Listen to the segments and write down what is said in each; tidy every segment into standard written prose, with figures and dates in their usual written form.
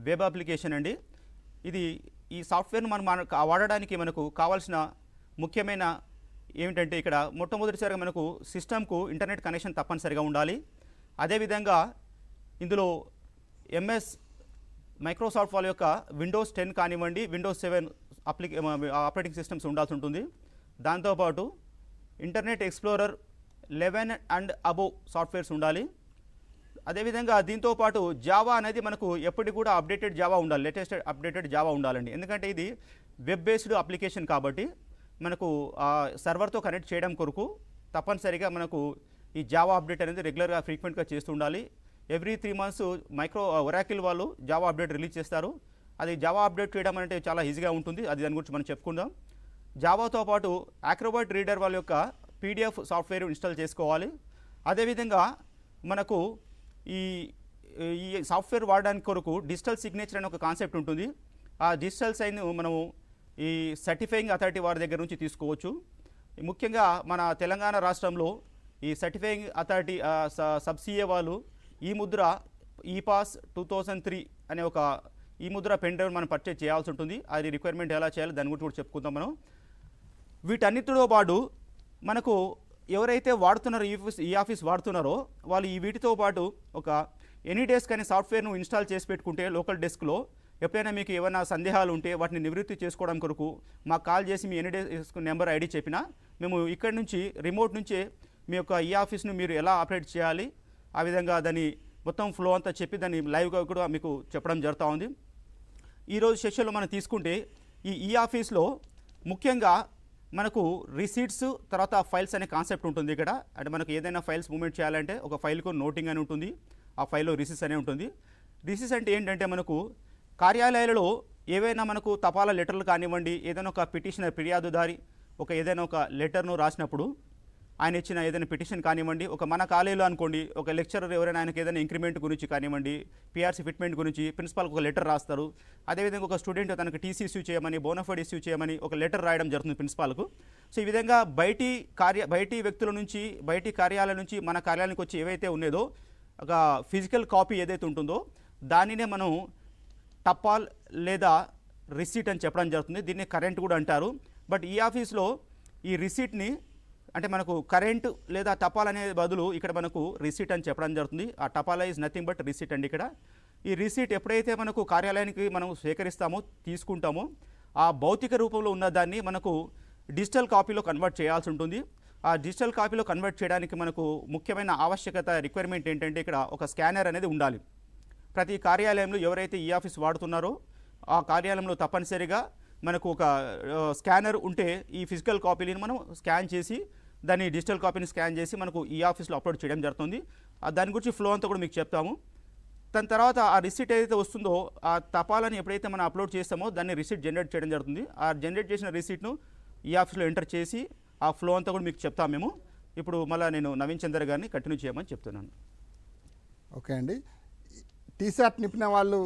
Web application అండి. ఇది ఈ సాఫ్ట్వేర్ను మనం వాడడానికి మనకు కావాల్సిన ముఖ్యమైన ఏమిటంటే ఇక్కడ మొట్టమొదటిసారిగా మనకు సిస్టమ్కు ఇంటర్నెట్ కనెక్షన్ తప్పనిసరిగా ఉండాలి. అదేవిధంగా ఇందులో ఎంఎస్ మైక్రోసాఫ్ట్ వాళ్ళ యొక్క విండోస్ 10 కానివ్వండి, విండోస్ 7 ఆపరేటింగ్ సిస్టమ్స్ ఉండాల్సి ఉంటుంది. దాంతోపాటు internet explorer 11 and above softwares ఉండాలి. అదేవిధంగా దీంతోపాటు జావా అనేది మనకు ఎప్పటికి కూడా అప్డేటెడ్ జావా ఉండాలి, లేటెస్ట్ అప్డేటెడ్ జావా ఉండాలండి. ఎందుకంటే ఇది వెబ్ బేస్డ్ అప్లికేషన్ కాబట్టి మనకు సర్వర్తో కనెక్ట్ చేయడం కొరకు తప్పనిసరిగా మనకు ఈ జావా అప్డేట్ అనేది రెగ్యులర్గా ఫ్రీక్వెంట్గా చేస్తూ ఉండాలి. ఎవ్రీ 3 months ఒరాకిల్ వాళ్ళు జావా అప్డేట్ రిలీజ్ చేస్తారు. అది జావా అప్డేట్ చేయడం అంటే చాలా ఈజీగా ఉంటుంది. అది దాని గురించి మనం చెప్పుకుందాం. జావాతో పాటు యాక్రోబాట్ రీడర్ వాళ్ళ యొక్క పీడిఎఫ్ సాఫ్ట్వేర్ ఇన్స్టాల్ చేసుకోవాలి. అదేవిధంగా మనకు ఈ సాఫ్ట్వేర్ వాడడానికి కొరకు డిజిటల్ సిగ్నేచర్ అనే ఒక కాన్సెప్ట్ ఉంటుంది. ఆ డిజిటల్ సైన్ మనము ఈ సర్టిఫైయింగ్ అథారిటీ వారి దగ్గర నుంచి తీసుకోవచ్చు. ముఖ్యంగా మన తెలంగాణ రాష్ట్రంలో ఈ సర్టిఫైయింగ్ అథారిటీ సబ్సిఏ వాళ్ళు ఈ ముద్ర ఈపాస్ 2003 అనే ఒక ఈ ముద్ర పెన్ డ్రైవ్ మనం పర్చేజ్ చేయాల్సి ఉంటుంది. అది రిక్వైర్మెంట్ ఎలా చేయాలి దాని గురించి కూడా చెప్పుకుందాం మనం. వీటన్నిటితో పాటు మనకు ఎవరైతే వాడుతున్నారో ఈ ఆఫీస్ వాడుతున్నారో వాళ్ళు ఈ వీటితో పాటు ఒక ఎనీ డెస్క్ అనే సాఫ్ట్వేర్ను ఇన్స్టాల్ చేసి పెట్టుకుంటే లోకల్ డెస్క్లో ఎప్పుడైనా మీకు ఏమైనా సందేహాలు ఉంటే వాటిని నివృత్తి చేసుకోవడం కొరకు మాకు కాల్ చేసి me any desk number ID చెప్పినా మేము ఇక్కడి నుంచి రిమోట్ నుంచే మీ యొక్క ఈ ఆఫీస్ను మీరు ఎలా ఆపరేట్ చేయాలి ఆ విధంగా దాన్ని మొత్తం ఫ్లో అంతా చెప్పి దాన్ని లైవ్గా కూడా మీకు చెప్పడం జరుగుతూ ఉంది. ఈరోజు సెషన్లో మనం తీసుకుంటే ఈ ఆఫీస్లో ముఖ్యంగా మనకు రిసీట్స్ తర్వాత ఫైల్స్ అనే కాన్సెప్ట్ ఉంటుంది. ఇక్కడ అంటే మనకు ఏదైనా ఫైల్స్ మూవ్మెంట్ చేయాలంటే ఒక ఫైల్కు నోటింగ్ అని ఉంటుంది, ఆ ఫైల్లో రిసీట్స్ అనే ఉంటుంది. రిసీట్స్ అంటే ఏంటంటే మనకు కార్యాలయాలలో ఏవైనా మనకు తపాలా లెటర్లు కానివ్వండి, ఏదైనా ఒక పిటిషనర్ ఫిర్యాదుదారి ఏదైనా ఒక లెటర్ను రాసినప్పుడు ఆయన ఇచ్చిన ఏదైనా పిటిషన్ కానివ్వండి, మన కాలేజీలో అనుకోండి ఒక లెక్చరర్ ఎవరైనా ఆయనకి ఏదైనా ఇంక్రిమెంట్ గురించి కానివ్వండి, పిఆర్సీ ఫిట్మెంట్ గురించి ప్రిన్సిపాల్కి ఒక లెటర్ రాస్తారు. అదేవిధంగా ఒక స్టూడెంట్ తనకు టీసీ ఇష్యూ చేయమని, బోనఫైడ్ ఇష్యూ చేయమని ఒక లెటర్ రాయడం జరుగుతుంది ప్రిన్సిపాల్కు. సో ఈ విధంగా బయటి వ్యక్తుల నుంచి, బయటి కార్యాలయం నుంచి మన కార్యాలయానికి వచ్చి ఏవైతే ఉన్నదో ఒక ఫిజికల్ కాపీ ఏదైతే ఉంటుందో దానినే మనం టపాల్ లేదా రిసీట్ అని చెప్పడం జరుగుతుంది. దీన్ని కరెంట్ కూడా అంటారు. బట్ ఈ ఆఫీస్లో ఈ రిసీట్ని అంటే మనకు కరెంట్ లేదా టపాల్ అనే బదులు ఇక్కడ మనకు రిసీట్ అని చెప్పడం జరుగుతుంది. ఆ టపాలా ఈజ్ నథింగ్ బట్ రిసీట్ అండి. ఇక్కడ ఈ రిసీట్ ఎప్పుడైతే మనకు కార్యాలయానికి మనం స్వీకరిస్తామో తీసుకుంటామో ఆ భౌతిక రూపంలో ఉన్న దాన్ని మనకు డిజిటల్ కాపీలో కన్వర్ట్ చేయాల్సి ఉంటుంది. ఆ డిజిటల్ కాపీలో కన్వర్ట్ చేయడానికి మనకు ముఖ్యమైన ఆవశ్యకత రిక్వైర్మెంట్ ఏంటంటే ఇక్కడ ఒక స్కానర్ అనేది ఉండాలి. ప్రతి కార్యాలయంలో ఎవరైతే ఈ ఆఫీస్ వాడుతున్నారో ఆ కార్యాలయంలో తప్పనిసరిగా మనకు ఒక స్కానర్ ఉంటే ఈ ఫిజికల్ కాపీని మనం స్కాన్ చేసి దాన్ని డిజిటల్ కాపీని స్కాన్ చేసి మనకు ఈ ఆఫీస్లో అప్లోడ్ చేయడం జరుగుతుంది. దాని గురించి ఫ్లో అంతా కూడా మీకు చెప్తాము. దాని తర్వాత ఆ రిసీట్ ఏదైతే వస్తుందో ఆ తపాలని ఎప్పుడైతే మనం అప్లోడ్ చేస్తామో దాన్ని రిసీట్ జనరేట్ చేయడం జరుగుతుంది. ఆ జనరేట్ చేసిన రిసీట్ను ఈ ఆఫీస్లో ఎంటర్ చేసి ఆ ఫ్లో అంతా కూడా మీకు చెప్తాము మేము. ఇప్పుడు మళ్ళీ నేను నవీన్ చంద్ర గారిని కంటిన్యూ చేయమని చెప్తున్నాను. ఓకే అండి. టీశాట్ నింపిన వాళ్ళు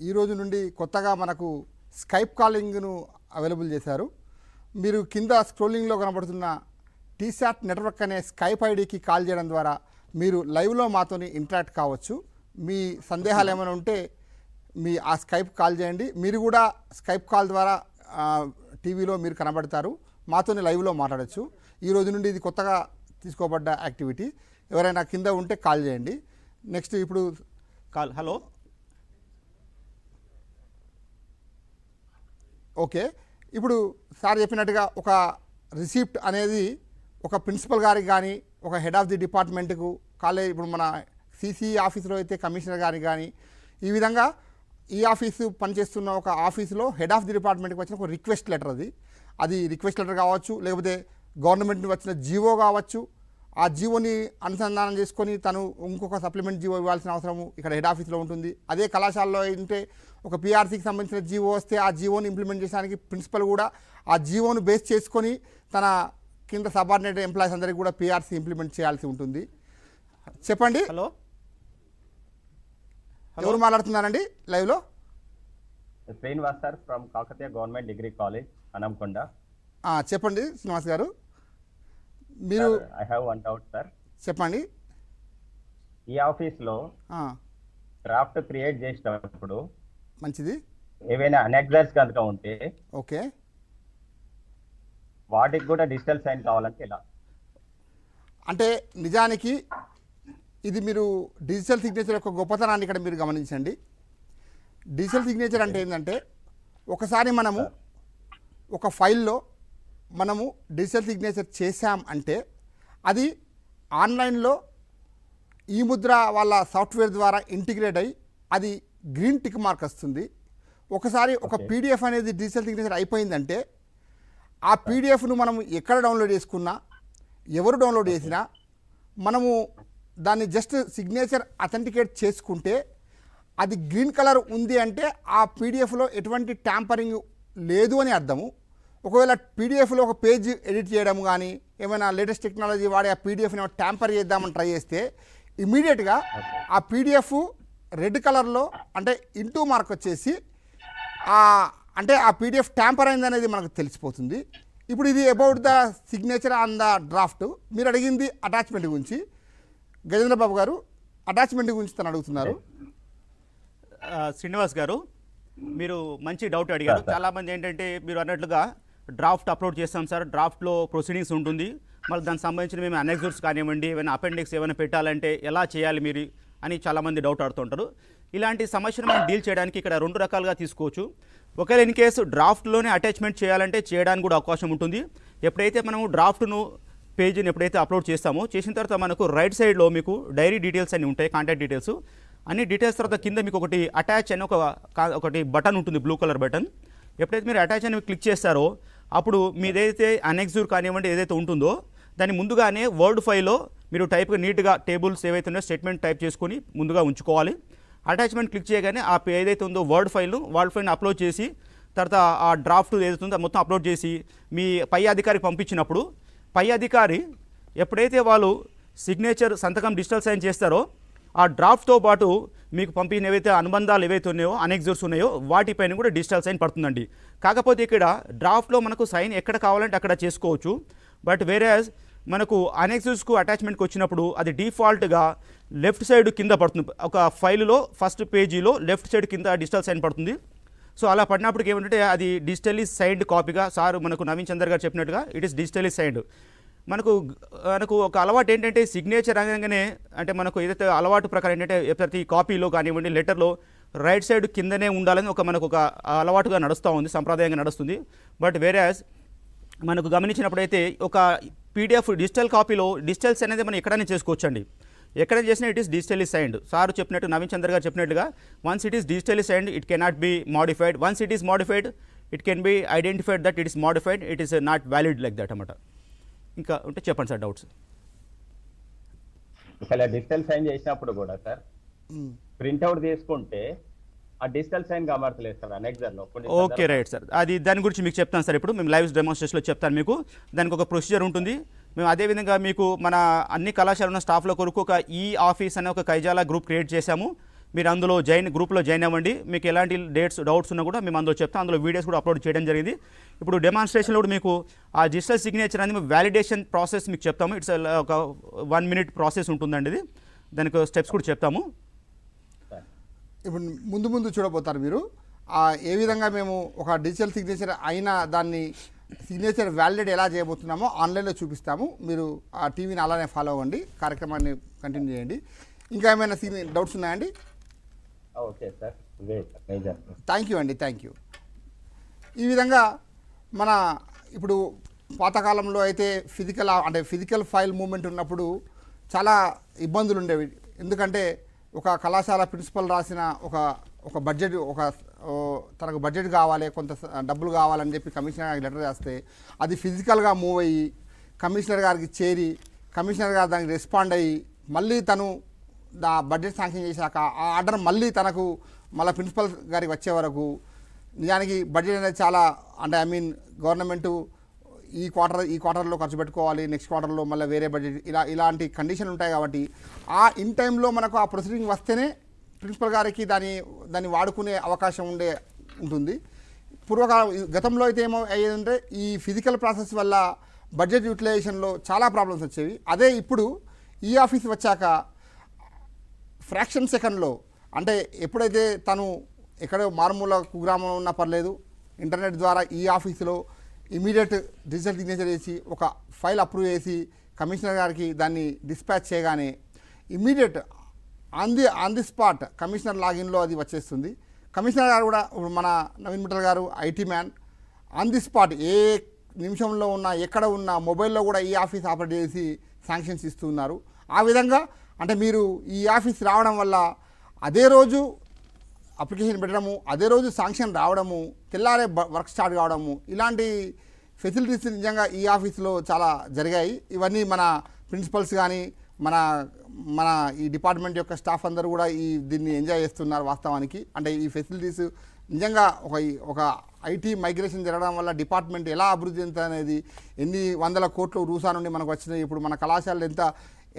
ఈరోజు నుండి కొత్తగా మనకు స్కైప్ కాలింగ్ను అవైలబుల్ చేశారు. మీరు కింద స్క్రోలింగ్లో కనబడుతున్న టీశాట్ నెట్వర్క్ అనే స్కైప్ ఐడికి కాల్ చేయడం ద్వారా మీరు లైవ్లో మాతోని ఇంటరాక్ట్ కావచ్చు. మీ సందేహాలు ఏమైనా ఉంటే ఆ స్కైప్ కాల్ చేయండి. మీరు కూడా స్కైప్ కాల్ ద్వారా టీవీలో మీరు కనబడతారు, మాతోని లైవ్లో మాట్లాడచ్చు. ఈ రోజు నుండి ఇది కొత్తగా తీసుకోబడ్డ యాక్టివిటీ. ఎవరైనా కింద ఉంటే కాల్ చేయండి. నెక్స్ట్ ఇప్పుడు కాల్. హలో. ఓకే. ఇప్పుడు సార్ చెప్పినట్టుగా ఒక రిసిప్ట్ అనేది ఒక ప్రిన్సిపల్ గారికి కానీ ఒక హెడ్ ఆఫ్ ది డిపార్ట్మెంట్కు కాలేజ్ ఇప్పుడు మన సిసి ఆఫీసులో అయితే కమిషనర్ గారికి కానీ ఈ విధంగా ఈ ఆఫీసు పనిచేస్తున్న ఒక ఆఫీసులో హెడ్ ఆఫ్ ది డిపార్ట్మెంట్కి వచ్చిన ఒక రిక్వెస్ట్ లెటర్ అది రిక్వెస్ట్ లెటర్ కావచ్చు, లేకపోతే గవర్నమెంట్ నుంచి వచ్చిన జీవో కావచ్చు. ఆ జీవోని అనుసంధానం చేసుకొని తను ఇంకొక సప్లిమెంట్ జీవో ఇవ్వాల్సిన అవసరము ఇక్కడ హెడ్ ఆఫీస్లో ఉంటుంది. అదే కళాశాలలో అయితే ఒక పిఆర్సీకి సంబంధించిన జీవో వస్తే ఆ జీవోని ఇంప్లిమెంట్ చేయడానికి ప్రిన్సిపల్ కూడా ఆ జీవోను బేస్ చేసుకొని తన కింద సబార్డినేట్ ఎంప్లాయీస్ అందరికీ కూడా పిఆర్సీ ఇంప్లిమెంట్ చేయాల్సి ఉంటుంది. చెప్పండి. హలో, ఎవరు మాట్లాడుతున్నారండి లైవ్లో? Srinivas sir from Kakatiya government degree college Hanamkonda. చెప్పండి శ్రీనివాస్ గారు. మీరు I have one doubt sir. చెప్పండి. ఈ ఆఫీస్లో డ్రాఫ్ట్ క్రియేట్ చేసేటప్పుడు మంచిది. ఏవైనా అనెక్సర్స్ కనుక ఉంటే ఓకే. వాటికి కూడా డిజిటల్ సైన్ కావాలంటే ఎలా? అంటే నిజానికి ఇది మీరు డిజిటల్ సిగ్నేచర్ యొక్క గొప్పతనాన్ని ఇక్కడ మీరు గమనించండి. డిజిటల్ సిగ్నేచర్ అంటే ఏంటంటే ఒకసారి మనము ఒక ఫైల్లో మనము డిజిటల్ సిగ్నేచర్ చేశాం అంటే అది ఆన్లైన్లో ఈ ముద్ర వాళ్ళ సాఫ్ట్వేర్ ద్వారా ఇంటిగ్రేట్ అయ్యి అది గ్రీన్ టిక్ మార్క్ వస్తుంది. ఒకసారి ఒక పీడిఎఫ్ అనేది డిజిటల్ సిగ్నేచర్ అయిపోయిందంటే ఆ పీడిఎఫ్ను మనం ఎక్కడ డౌన్లోడ్ చేసుకున్నా, ఎవరు డౌన్లోడ్ చేసినా, మనము దాన్ని జస్ట్ సిగ్నేచర్ అథెంటికేట్ చేసుకుంటే అది గ్రీన్ కలర్ ఉంది అంటే ఆ పీడిఎఫ్లో ఎటువంటి ట్యాంపరింగ్ లేదు అని అర్థము. ఒకవేళ పీడిఎఫ్లో ఒక పేజ్ ఎడిట్ చేయడం కానీ ఏమైనా లేటెస్ట్ టెక్నాలజీ వాడి ఆ పీడిఎఫ్ని ట్యాంపర్ చేద్దామని ట్రై చేస్తే ఇమీడియట్గా ఆ పీడిఎఫ్ రెడ్ కలర్లో అంటే ఇంటూ మార్క్ వచ్చేసి అంటే ఆ పీడిఎఫ్ ట్యాంపర్ అయింది అనేది మనకు తెలిసిపోతుంది. ఇప్పుడు ఇది about the signature on the draft. మీరు అడిగింది అటాచ్మెంట్ గురించి. గజేంద్ర బాబు గారు అటాచ్మెంట్ గురించి తను అడుగుతున్నారు. శ్రీనివాస్ గారు, మీరు మంచి డౌట్ అడిగారు. చాలామంది ఏంటంటే మీరు అన్నట్లుగా డ్రాఫ్ట్ అప్లోడ్ చేస్తాం సార్, డ్రాఫ్ట్లో ప్రొసీడింగ్స్ ఉంటుంది, మళ్ళీ దానికి సంబంధించిన మేము అనెక్సర్స్ కానివ్వండి, ఏమైనా అపెండిక్స్ ఏమైనా పెట్టాలంటే ఎలా చేయాలి మీరు అని చాలామంది డౌట్ ఆడుతుంటారు. ఇలాంటి సమస్యను మనం డీల్ చేయడానికి ఇక్కడ 2 రకాలుగా తీసుకోవచ్చు. ఒకవేళ ఇన్ కేసు డ్రాఫ్ట్లోనే అటాచ్మెంట్ చేయాలంటే చేయడానికి కూడా అవకాశం ఉంటుంది. ఎప్పుడైతే మనము డ్రాఫ్ట్ను పేజీని ఎప్పుడైతే అప్లోడ్ చేస్తామో చేసిన తర్వాత మనకు రైట్ సైడ్లో మీకు డైరీ డీటెయిల్స్ అన్నీ ఉంటాయి, కాంటాక్ట్ డీటెయిల్స్ అన్ని డీటెయిల్స్. తర్వాత కింద మీకు ఒకటి అటాచ్ అని ఒకటి బటన్ ఉంటుంది, బ్లూ కలర్ బటన్. ఎప్పుడైతే మీరు అటాచ్ అని క్లిక్ చేస్తారో అప్పుడు మీదైతే అనెక్సర్ కానివ్వండి ఏదైతే ఉంటుందో దాన్ని ముందుగానే వర్డ్ ఫైల్లో మీరు టైప్గా నీట్గా టేబుల్స్ ఏవైతే ఉన్నాయో స్టేట్మెంట్ టైప్ చేసుకొని ముందుగా ఉంచుకోవాలి. అటాచ్మెంట్ క్లిక్ చేయగానే ఆ ఏదైతే ఉందో వర్డ్ ఫైల్ని అప్లోడ్ చేసి తర్వాత ఆ డ్రాఫ్ట్ ఏదైతే ఉందో మొత్తం అప్లోడ్ చేసి మీ పై అధికారికి పంపించినప్పుడు పై అధికారి ఎప్పుడైతే వాళ్ళు సిగ్నేచర్ సంతకం డిజిటల్ సైన్ చేస్తారో ఆ డ్రాఫ్ట్తో పాటు మీకు పంపిన ఏవైతే అనుబంధాలు ఏవైతే ఉన్నాయో అనెక్సర్స్ ఉన్నాయో వాటిపైన కూడా డిజిటల్ సైన్ పడుతుందండి. కాకపోతే ఇక్కడ డ్రాఫ్ట్లో మనకు సైన్ ఎక్కడ కావాలంటే అక్కడ చేసుకోవచ్చు. బట్ వేరేస్ మనకు అనెక్సర్స్కు అటాచ్మెంట్కి వచ్చినప్పుడు అది డిఫాల్ట్గా లెఫ్ట్ సైడ్ కింద పడుతుంది. ఒక ఫైల్లో ఫస్ట్ పేజీలో లెఫ్ట్ సైడ్ కింద డిజిటల్ సైన్ పడుతుంది. సో అలా పడినప్పటికి ఏమంటే అది డిజిటల్లీ సైన్డ్ కాపీగా సార్ మనకు నవీన్ చందర్ గారు చెప్పినట్టుగా ఇట్ ఈస్ డిజిటల్లీ సైన్డ్. మనకు ఒక అలవాటు ఏంటంటే సిగ్నేచర్ అనగానే అంటే మనకు ఏదైతే అలవాటు ప్రకారం ఏంటంటే ప్రతి కాపీలో కానివ్వండి లెటర్లో రైట్ సైడ్ కిందనే ఉండాలని మనకు ఒక అలవాటుగా నడుస్తూ ఉంది, సంప్రదాయంగా నడుస్తుంది. బట్ వేరేస్ మనకు గమనించినప్పుడైతే ఒక పీడిఎఫ్ డిజిటల్ కాపీలో డిజిటల్స్ అనేది మనం ఎక్కడైనా చేసుకోవచ్చండి. ఎక్కడైనా చేసినా it is digitally signed. Sir చెప్పినట్టు నవీన్ చందర్ గారు చెప్పినట్టుగా once it is digitally signed it cannot be modified. Once it is modified it can be identified that it is modified, it is not valid like that అన్నమాట. ఇంకా ఉంటే చెప్పండి sir doubts. ఇలా digital sign చేసినప్పుడు కూడా sir printout తీసుకుంటే ఆ digital sign కనబడతలేదు సార్ అనెక్సర్లో. ఓకే రైట్ సార్, అది దాని గురించి మీకు చెప్తాను సార్. ఇప్పుడు మేము లైవ్ డెమోన్స్ట్రేషన్లో చెప్తాను మీకు. దానికి ఒక ప్రొసీజర్ ఉంటుంది. మేము అదేవిధంగా మీకు మన అన్ని కళాశాల ఉన్న స్టాఫ్ల కొరకు ఒక ఈ ఆఫీస్ అనే ఒక కైజాలా గ్రూప్ క్రియేట్ చేశాము. మీరు అందులో గ్రూప్లో జాయిన్ అవ్వండి. మీకు ఎలాంటి డౌట్స్ ఉన్నా కూడా మేము అందులో చెప్తాం. అందులో వీడియోస్ కూడా అప్లోడ్ చేయడం జరిగింది. ఇప్పుడు డెమాన్స్ట్రేషన్లో కూడా మీకు ఆ డిజిటల్ సిగ్నేచర్ అనేది వ్యాలిడేషన్ ప్రాసెస్ మీకు చెప్తాము. ఇట్స్ ఒక 1 minute ప్రాసెస్ ఉంటుందండి. ఇది దానికి స్టెప్స్ కూడా చెప్తాము. ఇప్పుడు ముందు చూడబోతారు మీరు ఏ విధంగా మేము ఒక డిజిటల్ సిగ్నేచర్ అయినా దాన్ని సిగ్నేచర్ వ్యాలిడేట్ ఎలా చేయబోతున్నామో ఆన్లైన్లో చూపిస్తాము. మీరు ఆ టీవీని అలానే ఫాలో అవ్వండి, కార్యక్రమాన్ని కంటిన్యూ చేయండి. ఇంకా ఏమైనా డౌట్స్ ఉన్నాయండి? ఓకే సార్, థ్యాంక్ యూ అండి, థ్యాంక్ యూ. ఈ విధంగా మన ఇప్పుడు పాతకాలంలో అయితే ఫిజికల్ ఫైల్ మూవ్మెంట్ ఉన్నప్పుడు చాలా ఇబ్బందులు ఉండేవి. ఎందుకంటే ఒక కళాశాల ప్రిన్సిపల్ రాసిన ఒక బడ్జెట్ తనకు బడ్జెట్ కావాలి, కొంత డబ్బులు కావాలని చెప్పి కమిషనర్ గారికి లెటర్ రాస్తే అది ఫిజికల్గా మూవ్ అయ్యి కమిషనర్ గారికి చేరి కమిషనర్ గారు దానికి రెస్పాండ్ అయ్యి మళ్ళీ తను బడ్జెట్ శాంక్షన్ చేశాక ఆ ఆర్డర్ మళ్ళీ తనకు మళ్ళీ ప్రిన్సిపల్ గారికి వచ్చే వరకు నిజానికి బడ్జెట్ అనేది చాలా గవర్నమెంటు ఈ క్వార్టర్లో ఖర్చు పెట్టుకోవాలి, నెక్స్ట్ క్వార్టర్లో మళ్ళీ వేరే బడ్జెట్ ఇలాంటి కండిషన్ ఉంటాయి. కాబట్టి ఇన్ టైంలో మనకు ఆ ప్రొసీడింగ్ వస్తేనే ప్రిన్సిపల్ గారికి దాన్ని వాడుకునే అవకాశం ఉంటుంది. గతంలో అయితే ఏమో అయ్యేదంటే ఈ ఫిజికల్ ప్రాసెస్ వల్ల బడ్జెట్ యూటిలైజేషన్లో చాలా ప్రాబ్లమ్స్ వచ్చేవి. అదే ఇప్పుడు ఈ ఆఫీస్ వచ్చాక ఫ్రాక్షన్ సెకండ్లో అంటే ఎప్పుడైతే తను ఎక్కడో మారుమూల కుగ్రామంలో ఉన్నా పర్లేదు, ఇంటర్నెట్ ద్వారా ఈ ఆఫీసులో ఇమీడియట్ డిజిటల్ సిగ్నేచర్ చేసి ఒక ఫైల్ అప్రూవ్ చేసి కమిషనర్ గారికి దాన్ని డిస్పాచ్ చేయగానే immediate on the spot commissioner లాగిన్లో అది వచ్చేస్తుంది. కమిషనర్ గారు కూడా ఇప్పుడు మన నవీన్ మిట్టల్ గారు IT man, on the spot ఏ నిమిషంలో ఉన్నా ఎక్కడ ఉన్నా మొబైల్లో కూడా ఈ ఆఫీస్ ఆపరేట్ చేసి శాంక్షన్స్ ఇస్తున్నారు. ఆ విధంగా అంటే మీరు ఈ ఆఫీస్ రావడం వల్ల అదే రోజు అప్లికేషన్ పెట్టడము, అదే రోజు శాంక్షన్ రావడము, తెల్లారే వర్క్ స్టార్ట్ కావడము, ఇలాంటి ఫెసిలిటీస్ నిజంగా ఈ ఆఫీస్లో చాలా జరిగాయి. ఇవన్నీ మన ప్రిన్సిపల్స్ కానీ మన ఈ డిపార్ట్మెంట్ యొక్క స్టాఫ్ అందరూ కూడా దీన్ని ఎంజాయ్ చేస్తున్నారు వాస్తవానికి. అంటే ఈ ఫెసిలిటీస్ నిజంగా ఒక ఐటీ మైగ్రేషన్ జరగడం వల్ల డిపార్ట్మెంట్ ఎలా అభివృద్ధి చెందుతుంది అనేది, ఎన్ని వందల కోట్లు రూసా నుండి మనకు వచ్చినాయి, ఇప్పుడు మన కళాశాలలు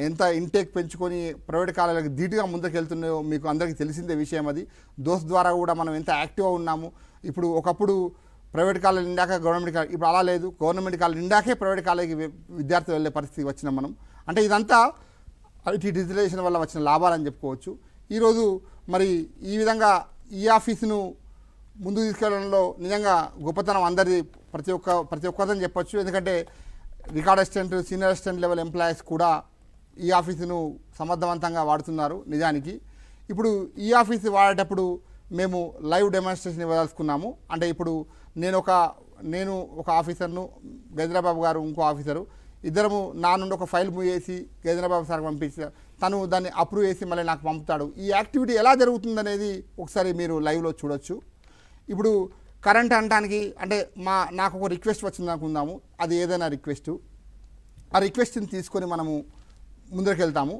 ఎంత ఇంటేక్ పెంచుకొని ప్రైవేట్ కాలేజీలకు ధీటుగా ముందుకు వెళ్తున్నాయో మీకు అందరికీ తెలిసిందే విషయం. అది దోస్త్ ద్వారా కూడా మనం ఎంత యాక్టివ్గా ఉన్నాము. ఇప్పుడు ఒకప్పుడు ప్రైవేట్ కాలేజీ నిండాక గవర్నమెంట్ కాలేజ్, ఇప్పుడు అలా లేదు, గవర్నమెంట్ కాలేజీ నిండాకే ప్రైవేట్ కాలేజీకి విద్యార్థులు వెళ్ళే పరిస్థితి వచ్చినాం మనం. అంటే ఇదంతా ఐటీ డిజిటలైజేషన్ వల్ల వచ్చిన లాభాలని చెప్పుకోవచ్చు. ఈరోజు మరి ఈ విధంగా ఈ ఆఫీసును ముందుకు తీసుకెళ్లడంలో నిజంగా గొప్పతనం అందరిది, ప్రతి ఒక్కరిని చెప్పొచ్చు. ఎందుకంటే record assistant, senior assistant level employees కూడా ఈ ఆఫీసును సమర్థవంతంగా వాడుతున్నారు. నిజానికి ఇప్పుడు ఈ ఆఫీసు వాడేటప్పుడు మేము లైవ్ డెమాన్స్ట్రేషన్ ఇవ్వదలుచుకున్నాము. అంటే ఇప్పుడు నేను ఒక ఆఫీసర్ను, గజరాబాబు గారు ఇంకో ఆఫీసరు, ఇద్దరము నా నుండి ఒక ఫైల్ మూవ్ చేసి గజరాబాబు సార్కి పంపించారు, తను దాన్ని అప్రూవ్ చేసి మళ్ళీ నాకు పంపుతాడు. ఈ యాక్టివిటీ ఎలా జరుగుతుందనేది ఒకసారి మీరు లైవ్లో చూడొచ్చు. ఇప్పుడు కరెంట్ అనడానికి అంటే నాకు ఒక రిక్వెస్ట్ వచ్చింది అనుకుందాము, అది ఏదైనా రిక్వెస్ట్, ఆ రిక్వెస్ట్ని తీసుకొని మనము ముందరికి వెళ్తాము.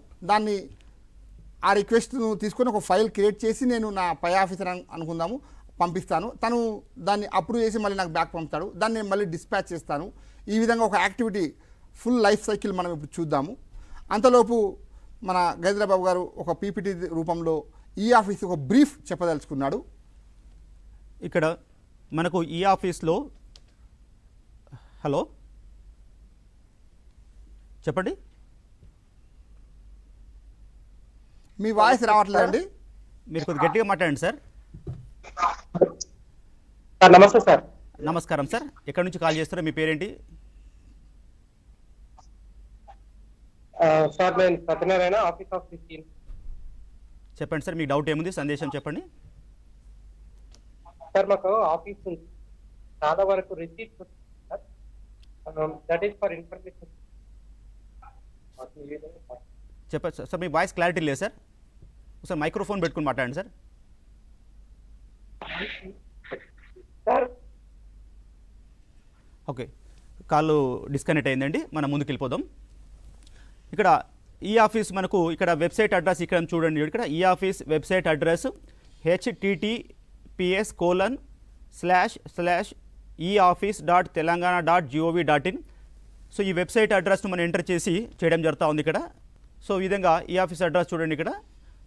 ఆ రిక్వెస్ట్ను తీసుకొని ఒక ఫైల్ క్రియేట్ చేసి నేను నా పై ఆఫీసర్ అనుకుందాము పంపిస్తాను, తను దాన్ని అప్రూవ్ చేసి మళ్ళీ నాకు బ్యాక్ పంపుతాడు, దాన్ని నేను మళ్ళీ డిస్పాచ్ చేస్తాను. ఈ విధంగా ఒక యాక్టివిటీ ఫుల్ లైఫ్ సైకిల్ మనం ఇప్పుడు చూద్దాము. అంతలోపు మన గజరాబాబు గారు ఒక పీపీటీ రూపంలో ఈ ఆఫీస్ ఒక బ్రీఫ్ చెప్పదలుచుకున్నాడు. ఇక్కడ మనకు ఈ ఆఫీస్లో, హలో చెప్పండి, మీ వాయిస్ రావట్లేదండి, మీరు కొద్దిగా గట్టిగా మాట్లాడండి సార్. నమస్తే సార్. నమస్కారం సార్, ఎక్కడి నుంచి కాల్ చేస్తారో, మీ పేరేంటి? సార్ నేను సత్యనారాయణ, ఆఫీస్ ఆఫ్ 16. చెప్పండి సార్, మీ డౌట్ ఏముంది, సందేశం చెప్పండి. సార్ మాకు ఆఫీస్ ఉంది, చాలా వరకు receipts sir, that is for information. చెప్పండి సార్, మీ వాయిస్ క్లారిటీ లేదు సార్, ఒకసారి మైక్రోఫోన్ పెట్టుకుని మాట్లాడండి sir. Sir okay, call disconnect అయిందండి, మనం ముందుకు వెళ్ళిపోదాం. ఇక్కడ ఈ ఆఫీస్ మనకు ఇక్కడ వెబ్సైట్ అడ్రస్ ఇక్కడ చూడండి, ఇక్కడ ఈ office website address https://eoffice.telangana.gov.in. So ఈ వెబ్సైట్ అడ్రస్ను మనం ఎంటర్ చేసి చేయడం జరుగుతూ ఉంది ఇక్కడ. సో ఈ విధంగా ఈ ఆఫీస్ అడ్రస్ చూడండి, ఇక్కడ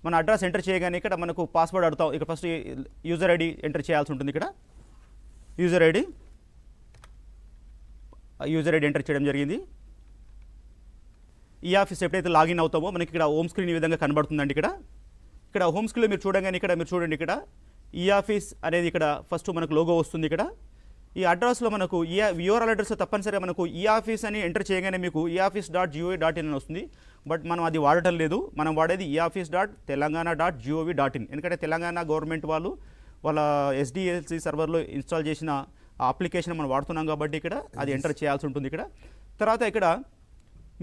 మన అడ్రస్ ఎంటర్ చేయగానే ఇక్కడ మనకు పాస్వర్డ్ అడుగుతాం. ఇక్కడ ఫస్ట్ యూజర్ ఐడి ఎంటర్ చేయాల్సి ఉంటుంది. ఇక్కడ యూజర్ ఐడి ఎంటర్ చేయడం జరిగింది. ఈ ఆఫీస్ ఎప్పుడైతే లాగిన్ అవుతామో మనకి ఇక్కడ హోమ్ స్క్రీన్ ఈ విధంగా కనబడుతుందండి. ఇక్కడ హోమ్ స్క్రీన్లో మీరు చూడగానే మీరు చూడండి, ఇక్కడ ఈ ఆఫీస్ అనేది ఇక్కడ ఫస్ట్ మనకు లోగో వస్తుంది. ఇక్కడ ఈ అడ్రస్లో మనకు యూఆర్ఎల్ అడ్రస్ తప్పనిసరిగా మనకు ఈ ఆఫీస్ అని ఎంటర్ చేయగానే మీకు eoffice.gov.in అని వస్తుంది. బట్ మనం అది వాడటం లేదు, మనం వాడేది eoffice.telangana.gov.in. ఎందుకంటే తెలంగాణ గవర్నమెంట్ వాళ్ళ SDLC సర్వర్లో ఇన్స్టాల్ చేసిన ఆ అప్లికేషన్ మనం వాడుతున్నాం కాబట్టి ఇక్కడ అది ఎంటర్ చేయాల్సి ఉంటుంది. తర్వాత ఇక్కడ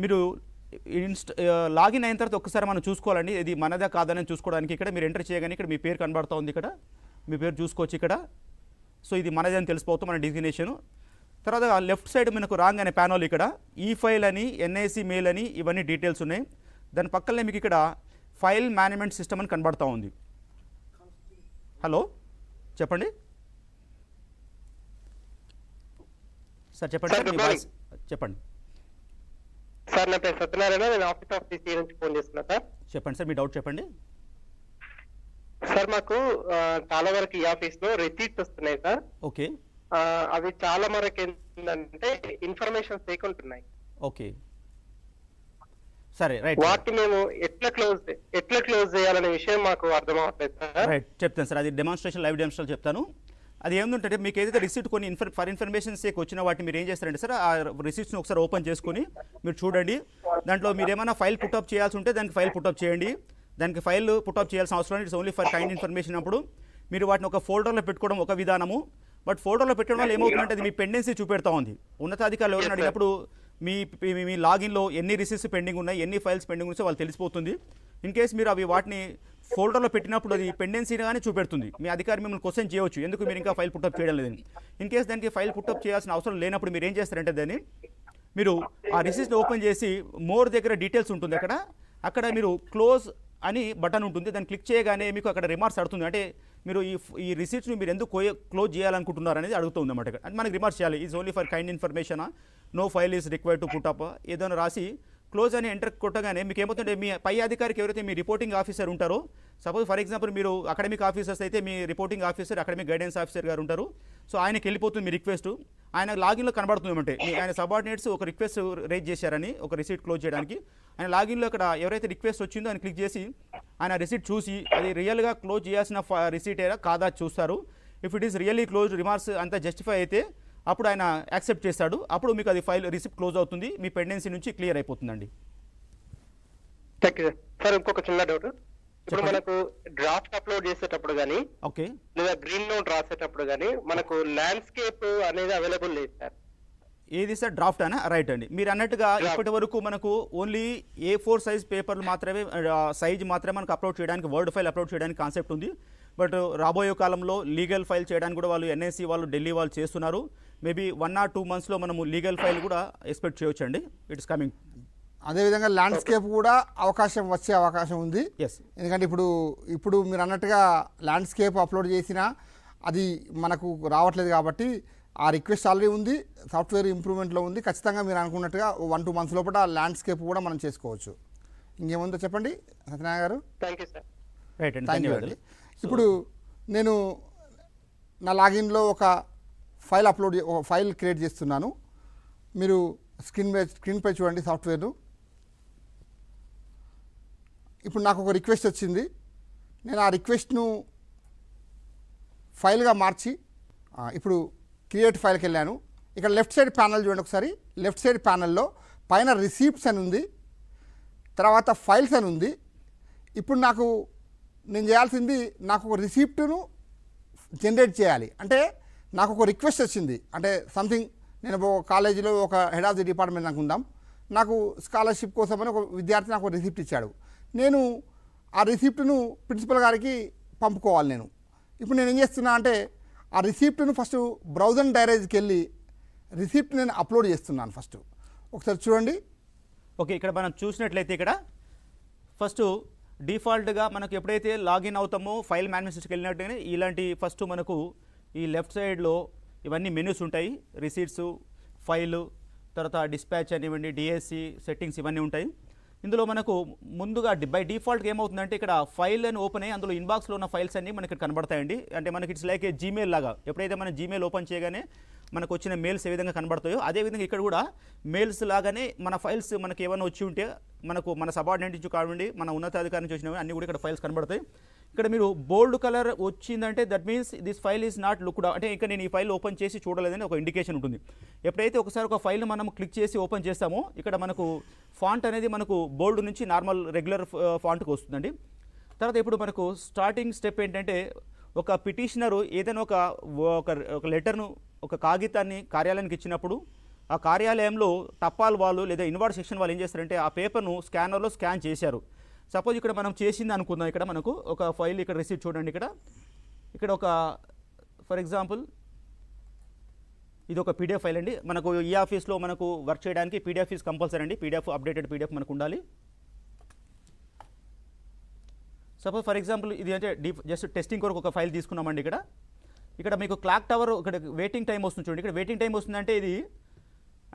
మీరు లాగిన్ అయిన తర్వాత ఒక్కసారి మనం చూసుకోవాలండి, ఇది మనదా కాదని చూసుకోవడానికి ఇక్కడ మీరు ఎంటర్ చేయగానే ఇక్కడ మీ పేరు కనబడుతూ ఉంది. ఇక్కడ మీ పేరు చూసుకోవచ్చు ఇక్కడ. సో ఇది మనదే అని తెలిసిపోతుంది మన డిజిగ్నేషను. తర్వాత లెఫ్ట్ సైడ్ మనకు రాంగ్ అనే ప్యానల్ ఇక్కడ ఈ ఫైల్ అని, NIC మెయిల్ అని ఇవన్నీ డీటెయిల్స్ ఉన్నాయి. దాని పక్కనే మీకు ఇక్కడ ఫైల్ మేనేజ్మెంట్ సిస్టమ్ అని కనబడుతూ ఉంది. హలో చెప్పండి సార్, చెప్పండి సార్, మీ వాయిస్ చెప్పండి సార్. నా పేరు సత్యనారాయణ, నేను ఆఫీస్ ఆఫ్ 16 నుంచి ఫోన్ చేస్తున్నా సార్. చెప్పండి సార్, మీ డౌట్ చెప్పండి. సార్ మాకు చాలా వరకు ఈ ఆఫీస్ లో రిసీట్స్ వస్తున్నాయి సార్. ఓకే, అవి చాలా వరకు ఏంటంటే ఇన్ఫర్మేషన్ లేకుంటున్నాయి. ఓకే, సరే రైట్ వాటిని మేము ఎట్లా క్లోజ్ చేయాలనే విషయం మాకు అర్థం అవ్వట్లేదు సార్. రైట్ చెప్తాను సార్, అది డెమాన్స్ట్రేషన్ లైవ్ డెమాన్స్ట్రేషన్ చెప్తాను. అది ఏముందంటే మీకు ఏదైతే రిసీట్ కొన్ని ఫర్ ఇన్ఫర్మేషన్ సేక్ వచ్చిన వాటిని మీరు ఏం చేస్తారంటే సార్, ఆ రిసీట్స్ని ఒకసారి ఓపెన్ చేసుకొని మీరు చూడండి. దాంట్లో మీరు ఏమైనా ఫైల్ పుట్అప్ చేయాల్సి ఉంటే దానికి ఫైల్ పుట్అప్ చేయండి. దానికి ఫైల్ పుట్అప్ చేయాల్సిన అవసరం లేదు, it's only for kind information. అప్పుడు మీరు వాటిని ఒక ఫోల్డర్లో పెట్టుకోవడం ఒక విధానము. బట్ ఫోల్డర్లో పెట్టడం వల్ల ఏమవుతుందంటే అది మీ పెండెన్సీ చూపెడతా ఉంది. ఉన్నతాధికారులు ఎవరైనా అడిగినప్పుడు మీ లాగిన్లో ఎన్ని రిసీట్స్ పెండింగ్ ఉన్నాయి, ఎన్ని ఫైల్స్ పెండింగ్ ఉన్నాయో వాళ్ళు తెలిసిపోతుంది. ఇన్ కేస్ మీరు అవి వాటిని ఫోల్డర్లో పెట్టినప్పుడు అది పెండెన్సీగానే చూపెడుతుంది. మీ అధికారి మిమ్మల్ని క్వశ్చన్ చేయవచ్చు, ఎందుకు మీరు ఇంకా ఫైల్ పుట్అప్ చేయడం లేదని. ఇన్ కేస్ దానికి ఫైల్ పుట్అప్ చేయాల్సిన అవసరం లేనప్పుడు మీరు ఏం చేస్తారంటే దాన్ని మీరు ఆ రిసీట్ని ఓపెన్ చేసి మోర్ దగ్గర డీటెయిల్స్ ఉంటుంది, అక్కడ మీరు క్లోజ్ అని బటన్ ఉంటుంది. దాన్ని క్లిక్ చేయగానే మీకు అక్కడ రిమార్క్స్ అడుగుతుంది. అంటే మీరు ఈ రిసీట్స్ని మీరు ఎందుకు క్లోజ్ చేయాలనుకుంటున్నారు అనేది అడుగుతుంది అన్నమాట. అంటే మనకి రిమార్క్స్ చేయాలి, is only for kind information, no file is required to put up ఏదైనా రాసి క్లోజ్ అని ఎంటర్ కొట్టగానే మీకు ఏమవుతుంటే మీ పై అధికారికి ఎవరైతే మీ రిపోర్టింగ్ ఆఫీసర్ ఉంటారో, సపోజ్ ఫర్ ఎగ్జాంపుల్ మీరు అకాడమిక్ ఆఫీసర్స్ అయితే మీ reporting officer academic guidance officer గారు ఉంటారు. సో ఆయనకి వెళ్ళిపోతుంది మీ రిక్వెస్ట్, ఆయన లాగిన్లో కనబడుతుంది. అంటే ఆయన సబార్డినేట్స్ ఒక రిక్వెస్ట్ రేజ్ చేశారని ఒక రిసీట్ క్లోజ్ చేయడానికి, ఆయన లాగిన్లో అక్కడ ఎవరైతే రిక్వెస్ట్ వచ్చిందో ఆయన క్లిక్ చేసి ఆయన రిసీట్ చూసి అది రియల్గా క్లోజ్ చేయాల్సిన రిసీట్ అయినా కాదా చూస్తారు. If it is really close remarks అంతా జస్టిఫై అయితే అప్పుడు ఆయన యాక్సెప్ట్ చేస్తాడు. అప్పుడు మీకు అది ఫైల్ రిసిప్ట్ క్లోజ్ అవుతుంది, మీ పెండెన్సీ నుంచి క్లియర్ అయిపోతుందండి. Thank you sir. ఇంకొక చిన్న డౌట్, ఇప్పుడు మనకు డ్రాఫ్ట్ అప్లోడ్ చేసేటప్పుడు కానీ ఓకే లేదా గ్రీన్ నోట్ రాసేటప్పుడు కానీ మనకు ల్యాండ్స్కేప్ అనేది అవైలబుల్ లేదు సార్. ఏది సార్ డ్రాఫ్ట్ అనా? రైట్ అండి, మీరు అన్నట్టుగా ఇప్పటి వరకు మనకు ఓన్లీ A4 సైజ్ పేపర్లు మాత్రమే సైజ్ మాత్రమే మనకు అప్లోడ్ చేయడానికి, వర్డ్ ఫైల్ అప్లోడ్ చేయడానికి కాన్సెప్ట్ ఉంది. బట్ రాబోయే కాలంలో లీగల్ ఫైల్ చేయడానికి కూడా వాళ్ళు NIC వాళ్ళు ఢిల్లీ వాళ్ళు చేస్తున్నారు. మేబీ 1 or 2 monthsలో మనము లీగల్ ఫైల్ కూడా ఎక్స్పెక్ట్ చేయొచ్చు అండి. It's coming. అదేవిధంగా ల్యాండ్స్కేప్ కూడా వచ్చే అవకాశం ఉంది. ఎస్, ఎందుకంటే ఇప్పుడు మీరు అన్నట్టుగా ల్యాండ్స్కేప్ అప్లోడ్ చేసినా అది మనకు రావట్లేదు కాబట్టి ఆ రిక్వెస్ట్ ఆల్రెడీ ఉంది, సాఫ్ట్వేర్ ఇంప్రూవ్మెంట్లో ఉంది. ఖచ్చితంగా మీరు అనుకున్నట్టుగా 1-2 months లోపల ల్యాండ్స్కేప్ కూడా మనం చేసుకోవచ్చు. ఇంకేముందో చెప్పండి సత్యనారాయణ గారు. Thank you sir. రైట్ అండి, థ్యాంక్ యూ ధన్యవాదాలు. అండి. ఇప్పుడు నేను నా లాగిన్లో ఒక ఫైల్ క్రియేట్ చేస్తున్నాను. మీరు స్క్రీన్పై చూడండి సాఫ్ట్వేర్ను. ఇప్పుడు నాకు ఒక రిక్వెస్ట్ వచ్చింది. నేను ఆ రిక్వెస్ట్ను ఫైల్గా మార్చి ఇప్పుడు క్రియేట్ ఫైల్కి వెళ్ళాను. ఇక్కడ లెఫ్ట్ సైడ్ ప్యానల్ చూడండి ఒకసారి. లెఫ్ట్ సైడ్ ప్యానల్లో పైన రిసీప్ట్స్ అని ఉంది, తర్వాత ఫైల్స్ అని ఉంది. ఇప్పుడు నేను చేయాల్సింది నాకు ఒక రిసీప్ట్ను జనరేట్ చేయాలి. అంటే నాకు ఒక రిక్వెస్ట్ వచ్చింది, అంటే సంథింగ్ నేను కాలేజీలో ఒక హెడ్ ఆఫ్ ది డిపార్ట్మెంట్ అనుకుందాం, నాకు స్కాలర్షిప్ కోసమని ఒక విద్యార్థి నాకు ఒక రిసిప్ట్ ఇచ్చాడు. నేను ఆ రిసిప్ట్ను ప్రిన్సిపల్ గారికి పంపుకోవాలి. ఇప్పుడు నేను ఏం చేస్తున్నా అంటే ఆ రిసిప్ట్ను ఫస్ట్ బ్రౌజర్ డైరీస్కి వెళ్ళి రిసిప్ట్ నేను అప్లోడ్ చేస్తున్నాను. ఫస్ట్ ఒకసారి చూడండి. ఓకే, ఇక్కడ మనం చూసినట్లయితే ఇక్కడ ఫస్ట్ డిఫాల్ట్గా మనకు ఎప్పుడైతే లాగిన్ అవుతామో ఫైల్ మేనేజ్మెంట్కి వెళ్ళినట్టుగానే ఇలాంటి ఫస్ట్ మనకు ఈ లెఫ్ట్ సైడ్లో ఇవన్నీ మెనూస్ ఉంటాయి. రిసీట్స్, ఫైలు, తర్వాత డిస్పాచ్ అనివ్వండి, DSC సెట్టింగ్స్ ఇవన్నీ ఉంటాయి. ఇందులో మనకు ముందుగా బై డిఫాల్ట్గా ఏమవుతుందంటే ఇక్కడ ఫైల్ అని ఓపెన్ అయ్యి అందులో ఇన్బాక్స్లో ఉన్న ఫైల్స్ అన్నీ మనకి కనబడతాయండి. అంటే మనకి ఇట్స్ లైక్ ఏ జీమెయిల్ లాగా. ఎప్పుడైతే మనం జీమెయిల్ ఓపెన్ చేయగానే మనకు వచ్చిన మెయిల్స్ ఏ విధంగా కనబడతాయో అదేవిధంగా ఇక్కడ కూడా మెయిల్స్ లాగానే మన ఫైల్స్ మనకి ఏమైనా వచ్చి ఉంటే మన సబార్డినేట్ నుంచి కానివ్వండి, మన ఉన్నతాధికారి నుంచి వచ్చినవి అన్నీ కూడా ఇక్కడ ఫైల్స్ కనబడతాయి. ఇక్కడ మీరు బోల్డ్ కలర్ వచ్చిందంటే that means this file is not looked, అంటే ఇంకా నేను ఈ ఫైల్ ఓపెన్ చేసి చూడలేదని ఒక ఇండికేషన్ ఉంటుంది. ఎప్పుడైతే ఒకసారి ఒక ఫైల్ మనం క్లిక్ చేసి ఓపెన్ చేస్తామో ఇక్కడ మనకు ఫాంట్ అనేది మనకు బోల్డ్ నుంచి నార్మల్ రెగ్యులర్ ఫాంట్కి వస్తుందండి. తర్వాత ఇప్పుడు మనకు స్టార్టింగ్ స్టెప్ ఏంటంటే ఒక పిటిషనరు ఏదైనా ఒక లెటర్ను, ఒక కాగితాన్ని కార్యాలయానికి ఇచ్చినప్పుడు ఆ కార్యాలయంలో టపాల్ వాళ్ళు లేదా ఇన్వార్డ్ సెక్షన్ వాళ్ళు ఏం చేస్తారంటే ఆ పేపర్ను స్కానర్లో స్కాన్ చేశారు. సపోజ్ ఇక్కడ మనం చేసింది అనుకుందాం. ఇక్కడ మనకు ఒక ఫైల్ ఇక్కడ రిసీట్ చూడండి. ఇక్కడ ఒక ఫర్ ఎగ్జాంపుల్ ఇది ఒక PDF ఫైల్ అండి. మనకు ఈ ఆఫీస్లో మనకు వర్క్ చేయడానికి PDF ఈజ్ కంపల్సరీ అండి. అప్డేటెడ్ PDF మనకు ఉండాలి. సపోజ్ ఫర్ ఎగ్జాంపుల్ ఇది అంటే జస్ట్ టెస్టింగ్ కొరకు ఒక ఫైల్ తీసుకున్నామండి. ఇక్కడ మీకు క్లాక్ టవర్ ఇక్కడ వెయిటింగ్ టైం వస్తుంది చూడండి. ఇక్కడ వెయిటింగ్ టైం వస్తుందంటే ఇది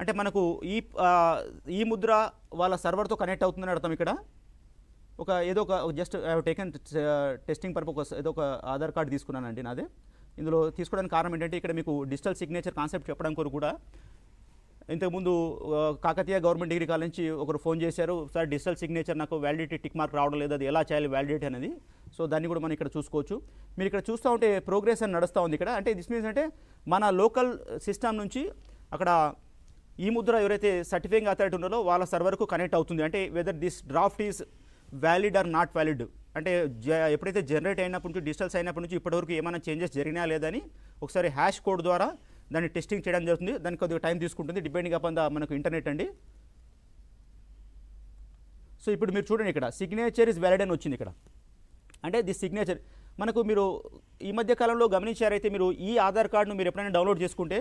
అంటే మనకు ఈ ముద్ర వాళ్ళ సర్వర్తో కనెక్ట్ అవుతుందని అర్థం. ఇక్కడ ఏదో ఒక జస్ట్ టేకన్ టెస్టింగ్ పర్పస్ ఏదో ఒక ఆధార్ కార్డు తీసుకున్నానండి నాదే. ఇందులో తీసుకోవడానికి కారణం ఏంటంటే ఇక్కడ మీకు డిజిటల్ సిగ్నేచర్ కాన్సెప్ట్ చెప్పడం కొరకు కూడా ఇంతకుముందు కాకతీయ గవర్నమెంట్ డిగ్రీ కాలేజ్ నుంచి ఒకరు ఫోన్ చేశారు, సార్ డిజిటల్ సిగ్నేచర్ నాకు వ్యాలిడిటీ టిక్ మార్క్ రావడం లేదు, అది ఎలా చేయాలి వ్యాలిడిటీ అనేది. సో దాన్ని కూడా మనం ఇక్కడ చూసుకోవచ్చు. మీరు ఇక్కడ చూస్తూ ఉంటే ప్రోగ్రెస్ అని నడుస్తూ ఉంది ఇక్కడ. అంటే దిస్ మీన్స్ అంటే మన లోకల్ సిస్టమ్ నుంచి అక్కడ ఈ ముద్ర ఎవరైతే సర్టిఫైయింగ్ అథారిటీ ఉన్నారో వాళ్ళ సర్వర్కు కనెక్ట్ అవుతుంది. అంటే whether this draft is valid or not valid, అంటే ఎప్పుడైతే జనరేట్ అయినప్పటి నుంచి డిజిటల్స్ అయినప్పటి నుంచి ఇప్పటివరకు ఏమైనా చేంజెస్ జరిగినా లేదని ఒకసారి హ్యాష్ కోడ్ ద్వారా దాన్ని టెస్టింగ్ చేయడం జరుగుతుంది. దానికి కొద్దిగా టైం తీసుకుంటుంది డిపెండింగ్ అపాన్ ద మనకు ఇంటర్నెట్ అండి. సో ఇప్పుడు మీరు చూడండి ఇక్కడ సిగ్నేచర్ ఇస్ వ్యాలిడ్ అని వచ్చింది ఇక్కడ. అంటే దిస్ సిగ్నేచర్ మనకు మీరు ఈ మధ్య కాలంలో గమనించారైతే మీరు ఈ ఆధార్ కార్డును మీరు ఎప్పుడైనా డౌన్లోడ్ చేసుకుంటే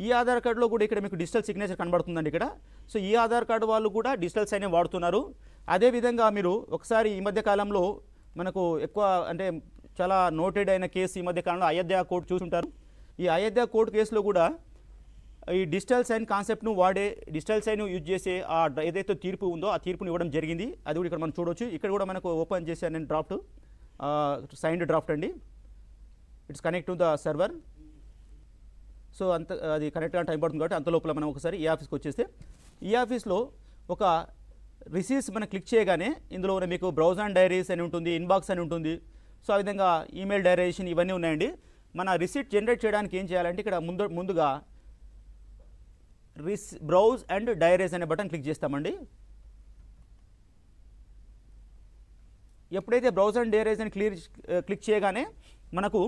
ఈ ఆధార్ కార్డులో కూడా ఇక్కడ మీకు డిజిటల్ సిగ్నేచర్ కనబడుతుందండి ఇక్కడ. సో ఈ ఆధార్ కార్డు వాళ్ళు కూడా డిజిటల్ సైన్ వాడుతున్నారు. అదేవిధంగా మీరు ఒకసారి ఈ మధ్య కాలంలో మనకు ఎక్కువ అంటే చాలా నోటెడ్ అయిన కేసు ఈ మధ్య కాలంలో అయోధ్య కోర్టు చూసుంటారు. ఈ అయోధ్య కోర్టు కేసులో కూడా ఈ డిజిటల్ సైన్ కాన్సెప్ట్ను వాడే డిజిటల్ సైన్ యూజ్ చేసే ఆ ఏదైతే తీర్పు ఉందో ఆ తీర్పును ఇవ్వడం జరిగింది. అది కూడా ఇక్కడ మనం చూడవచ్చు. ఇక్కడ కూడా మనకు ఓపెన్ చేశాను నేను డ్రాఫ్ట్, సైన్డ్ డ్రాఫ్ట్ అండి. It's connect to the server. So అంత అది కనెక్ట్గా టైం పడుతుంది కాబట్టి అంత లోపల మనం ఒకసారి ఈ ఆఫీస్కి వచ్చేస్తే ఈ ఆఫీస్లో ఒక రిసీవ్స్ మనం క్లిక్ చేయగానే ఇందులో మీకు బ్రౌజ్ అండ్ డైరీస్ అని ఉంటుంది, ఇన్బాక్స్ అని ఉంటుంది. సో ఆ విధంగా ఈమెయిల్ డైరేషన్ ఇవన్నీ ఉన్నాయండి. మన రిసీట్ జనరేట్ చేయడానికి ఏం చేయాలంటే ఇక్కడ ముందుగా బ్రౌజ్ అండ్ డైరీస్ అనే బటన్ క్లిక్ చేస్తామండి. ఎప్పుడైతే బ్రౌజ్ అండ్ డైరీస్ అని క్లిక్ చేయగానే మనకు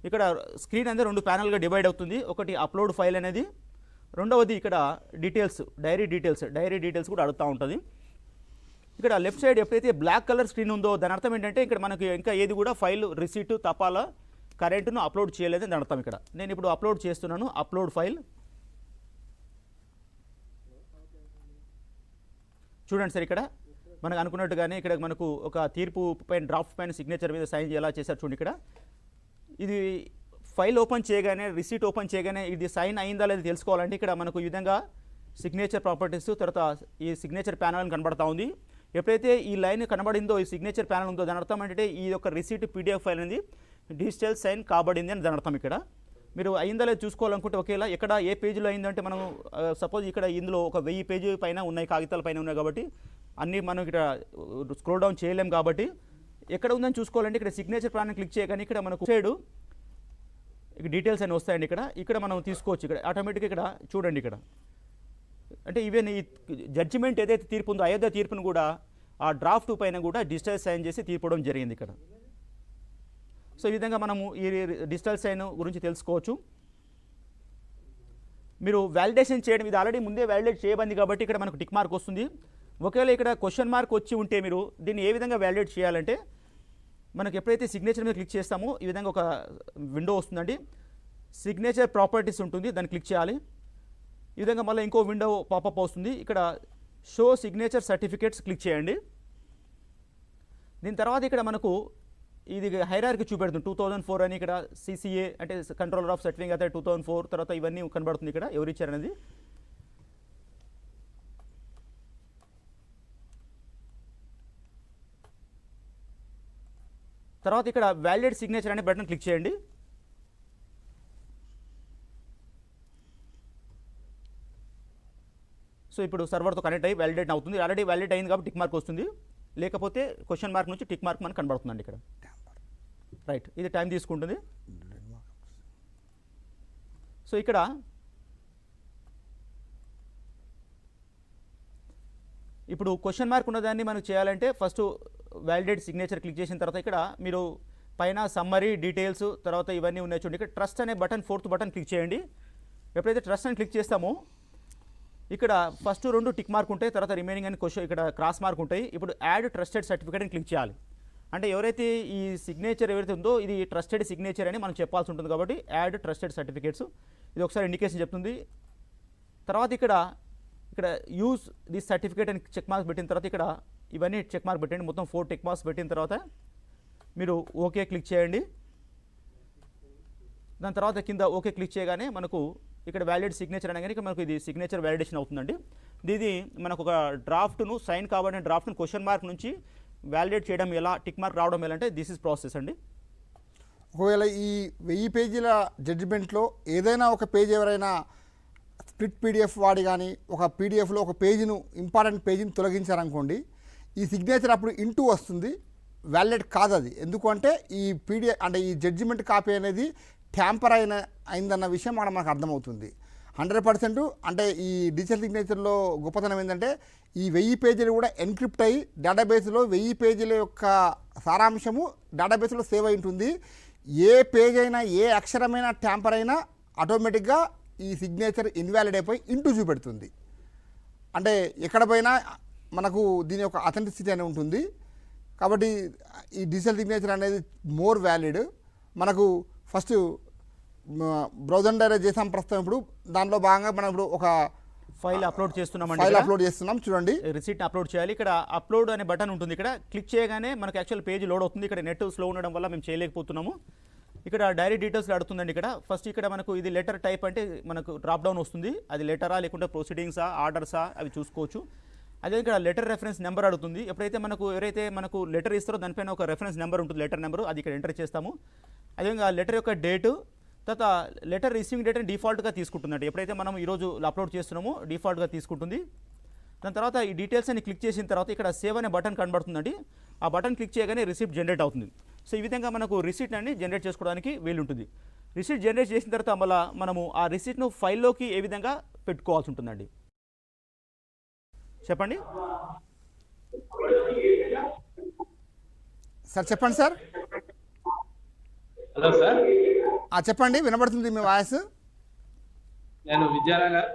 ఇక్కడ స్క్రీన్ అనేది 2 ప్యానల్గా డివైడ్ అవుతుంది. ఒకటి అప్లోడ్ ఫైల్ అనేది, రెండవది ఇక్కడ డీటెయిల్స్ డైరీ డీటెయిల్స్ కూడా అడుగుతూ ఉంటుంది. ఇక్కడ లెఫ్ట్ సైడ్ ఎప్పుడైతే బ్లాక్ కలర్ స్క్రీన్ ఉందో దాని అర్థం ఏంటంటే ఇక్కడ మనకి ఇంకా ఏది కూడా ఫైల్ రిసీట్ తపాలా కరెంట్ను అప్లోడ్ చేయలేదని దాని అర్థం. ఇక్కడ నేను ఇప్పుడు అప్లోడ్ చేస్తున్నాను, అప్లోడ్ ఫైల్. చూడండి సార్ ఇక్కడ మనకు అనుకున్నట్టుగానే ఇక్కడ మనకు ఒక తీర్పు పైన డ్రాఫ్ట్ పైన సిగ్నేచర్ మీద సైన్ ఎలా చేశారు చూడండి. ఇక్కడ ఇది ఫైల్ ఓపెన్ చేయగానే రిసీట్ ఓపెన్ చేయగానే ఇది సైన్ అయిందా లేదా తెలుసుకోవాలంటే ఇక్కడ మనకు ఈ విధంగా సిగ్నేచర్ ప్రాపర్టీస్ తర్వాత ఈ సిగ్నేచర్ ప్యానల్ కనబడతా ఉంది. ఎప్పుడైతే ఈ లైన్ కనబడిందో ఈ సిగ్నేచర్ ప్యానల్ ఉందో దాని అర్థం ఏంటంటే ఈ యొక్క రిసీట్ పీడిఎఫ్ ఫైల్ అనేది డిజిటల్ సైన్ కాబడింది అని దాని అర్థం. ఇక్కడ మీరు అయిందా లేదా చూసుకోవాలనుకుంటే ఒకేలా ఎక్కడ ఏ పేజీలో అయిందంటే మనం సపోజ్ ఇక్కడ ఇందులో ఒక 1000 పేజీ పైన ఉన్నాయి, కాగితాల పైన ఉన్నాయి కాబట్టి అన్నీ మనం ఇక్కడ స్క్రోల్ డౌన్ చేయలేం కాబట్టి ఎక్కడ ఉందని చూసుకోవాలంటే ఇక్కడ సిగ్నేచర్ ప్యానల్ క్లిక్ చేయగానే ఇక్కడ మనకు సైడ్ ఇక్కడ డీటెయిల్స్ అని వస్తాయండి. ఇక్కడ మనం తీసుకోవచ్చు. ఇక్కడ ఆటోమేటిక్గా ఇక్కడ చూడండి ఇక్కడ అంటే ఈవెన్ ఈ జడ్జిమెంట్ ఏదైతే తీర్పు ఉందో అయోధ్య తీర్పును కూడా ఆ డ్రాఫ్ట్ పైన కూడా డిజిటల్ సైన్ చేసి తీర్పడం జరిగింది ఇక్కడ. సో ఈ విధంగా మనము ఈ డిజిటల్ సైన్ గురించి తెలుసుకోవచ్చు. మీరు వ్యాలిడేషన్ చేయడం ఇది ఆల్రెడీ ముందే వ్యాలిడేట్ చేయబడింది కాబట్టి ఇక్కడ మనకు టిక్ మార్క్ వస్తుంది. ఒకవేళ ఇక్కడ క్వశ్చన్ మార్క్ వచ్చి ఉంటే మీరు దీన్ని ఏ విధంగా వ్యాలిడేట్ చేయాలంటే మనకు ఎప్పుడైతే సిగ్నేచర్ మీద క్లిక్ చేస్తామో ఈ విధంగా ఒక విండో వస్తుందండి. సిగ్నేచర్ ప్రాపర్టీస్ ఉంటుంది, దాన్ని క్లిక్ చేయాలి. ఈ విధంగా మళ్ళీ ఇంకో విండో పాపప్ వస్తుంది. ఇక్కడ షో సిగ్నేచర్ సర్టిఫికేట్స్ క్లిక్ చేయండి. దీని తర్వాత ఇక్కడ మనకు ఇది హైరార్కీ చూపెడుతుంది 2004 అని. ఇక్కడ CCA అంటే కంట్రోలర్ ఆఫ్ సర్టిఫికేట్ అయితే 2004 తర్వాత ఇవన్నీ కనబడుతుంది ఇక్కడ ఎవరు ఇచ్చారనేది. తర్వాత ఇక్కడ వ్యాలిడేట్ సిగ్నేచర్ అనే బటన్ క్లిక్ చేయండి. సో ఇప్పుడు సర్వర్తో కనెక్ట్ అయ్యి వ్యాలిడేట్ అవుతుంది. ఆల్రెడీ వ్యాలిడేట్ అయింది కాబట్టి టిక్ మార్క్ వస్తుంది, లేకపోతే క్వశ్చన్ మార్క్ నుంచి టిక్ మార్క్ మనకు కనబడుతుందండి ఇక్కడ. రైట్, ఇది టైం తీసుకుంటుంది. సో ఇక్కడ ఇప్పుడు క్వశ్చన్ మార్క్ ఉన్నదాన్ని మనం చేయాలంటే ఫస్ట్ వ్యాలిడేట్ సిగ్నేచర్ క్లిక్ చేసిన తర్వాత ఇక్కడ మీరు పైన సమ్మరీ డీటెయిల్స్ తర్వాత ఇవన్నీ ఉన్నాయి చూడండి. ఇక్కడ ట్రస్ట్ అనే బటన్ 4th బటన్ క్లిక్ చేయండి. ఎప్పుడైతే ట్రస్ట్ అని క్లిక్ చేస్తామో ఇక్కడ ఫస్ట్ 2 టిక్ మార్క్ ఉంటాయి, తర్వాత రిమైనింగ్ అని క్వశ్చన్ ఇక్కడ క్రాస్ మార్క్ ఉంటాయి. ఇప్పుడు యాడ్ ట్రస్టెడ్ సర్టిఫికేట్ అని క్లిక్ చేయాలి. అంటే ఎవరైతే ఈ సిగ్నేచర్ ఎవరైతే ఉందో ఇది ట్రస్టెడ్ సిగ్నేచర్ అని మనం చెప్పాల్సి ఉంటుంది కాబట్టి యాడ్ ట్రస్టెడ్ సర్టిఫికేట్స్ ఇది ఒకసారి ఇండికేషన్ చెప్తుంది. తర్వాత ఇక్కడ యూజ్ దిస్ సర్టిఫికేట్ అని చెక్ మార్క్స్ పెట్టిన తర్వాత ఇక్కడ ఇవన్నీ చెక్ మార్క్ పెట్టండి. మొత్తం 4 టిక్ మార్క్స్ పెట్టిన తర్వాత మీరు ఓకే క్లిక్ చేయండి. దాని తర్వాత కింద ఓకే క్లిక్ చేయగానే మనకు ఇక్కడ వ్యాలిడ్ సిగ్నేచర్ అనగానే ఇక్కడ మనకు ఇది సిగ్నేచర్ వ్యాలిడేషన్ అవుతుందండి. ఇది మనకు ఒక డ్రాఫ్ట్ను సైన్ కాబడిన డ్రాఫ్ట్ను క్వశ్చన్ మార్క్ నుంచి వ్యాలిడేట్ చేయడం ఎలా, టిక్ మార్క్ రావడం ఎలా అంటే దిస్ ఇస్ ప్రాసెస్ అండి. ఒకవేళ ఈ 1000 పేజీల జడ్జిమెంట్లో ఏదైనా ఒక పేజ్ ఎవరైనా స్ప్లిట్ పీడిఎఫ్ వాడి కానీ ఒక పీడిఎఫ్లో ఒక పేజీను ఇంపార్టెంట్ పేజీని తొలగించారనుకోండి, ఈ సిగ్నేచర్ అప్పుడు ఇంటూ వస్తుంది, వ్యాలిడ్ కాదు అది. ఎందుకంటే ఈ పీడిఎఫ్ అంటే ఈ జడ్జిమెంట్ కాపీ అనేది ట్యాంపర్ అయిందన్న విషయం మనకు అర్థమవుతుంది. 100% అంటే ఈ డిజిటల్ సిగ్నేచర్లో గొప్పతనం ఏంటంటే ఈ 1000 పేజీలు కూడా ఎన్క్రిప్ట్ అయ్యి డేటాబేస్లో 1000 పేజీల యొక్క సారాంశము డేటాబేస్లో సేవ్ అయి ఉంటుంది. ఏ పేజ్ అయినా ఏ అక్షరమైనా ట్యాంపర్ అయినా ఆటోమేటిక్గా ఈ సిగ్నేచర్ ఇన్వాలిడ్ అయిపోయి ఇంటూ చూపెడుతుంది. అంటే ఎక్కడ పోయినా మనకు దీని యొక్క అథెంటిసిటీ అనేది ఉంటుంది. కాబట్టి ఈ డిజిటల్ సిగ్నేచర్ అనేది మోర్ వ్యాలిడ్. మనకు ఫస్ట్ బ్రౌజర్ డైరెక్ట్ చేసాం ప్రస్తుతం. ఇప్పుడు దానిలో భాగంగా మనం ఇప్పుడు ఒక ఫైల్ అప్లోడ్ చేస్తున్నామండి. ఫైల్ అప్లోడ్ చేస్తున్నాం, చూడండి. రిసీట్ అప్లోడ్ చేయాలి. ఇక్కడ అప్లోడ్ అనే బటన్ ఉంటుంది. ఇక్కడ క్లిక్ చేయగానే మనకు యాక్చువల్ పేజ్ లోడ్ అవుతుంది. ఇక్కడ నెట్ స్లో ఉండడం వల్ల మేము చేయలేకపోతున్నాము. ఇక్కడ డైరీ డీటెయిల్స్ అడుగుతుందండి. ఇక్కడ ఫస్ట్ ఇక్కడ మనకు ఇది లెటర్ టైప్ అంటే మనకు డ్రాప్ డౌన్ వస్తుంది. అది లెటరా లేకుంటే ప్రొసీడింగ్సా ఆర్డర్సా అవి చూసుకోవచ్చు. అదే ఇక్కడ లెటర్ రెఫరెన్స్ నెంబర్ అడుగుతుంది. ఎప్పుడైతే ఎవరైతే మనకు లెటర్ ఇస్తారో దానిపైన ఒక రెఫరెన్స్ నెంబర్ ఉంటుంది, లెటర్ నెంబరు, అది ఇక్కడ ఎంటర్ చేస్తాము. అదేవిధంగా లెటర్ యొక్క డేటు, తర్వాత లెటర్ రిసీవింగ్ డేట్ అని డిఫాల్ట్గా తీసుకుంటుందండి. ఎప్పుడైతే మనం ఈరోజు అప్లోడ్ చేస్తున్నామో డిఫాల్ట్గా తీసుకుంటుంది. దాని తర్వాత ఈ డీటెయిల్స్ అని క్లిక్ చేసిన తర్వాత ఇక్కడ సేవ్ అనే బటన్ కనబడుతుందండి. ఆ బటన్ క్లిక్ చేయగానే రిసిప్ట్ జనరేట్ అవుతుంది. సో ఈ విధంగా మనకు రిసిప్ట్ అన్ని జనరేట్ చేసుకోవడానికి వీలుంటుంది. రిసిప్ట్ జనరేట్ చేసిన తర్వాత మళ్ళీ మనము ఆ రిసిప్ట్ను ఫైల్లోకి ఏ విధంగా పెట్టుకోవాల్సి ఉంటుందండి. చెప్పండి సార్. చెప్పండి సార్. హలో సార్, చెప్పండి, వినబడుతుంది మీ వాయిస్. నేను Vidyanagar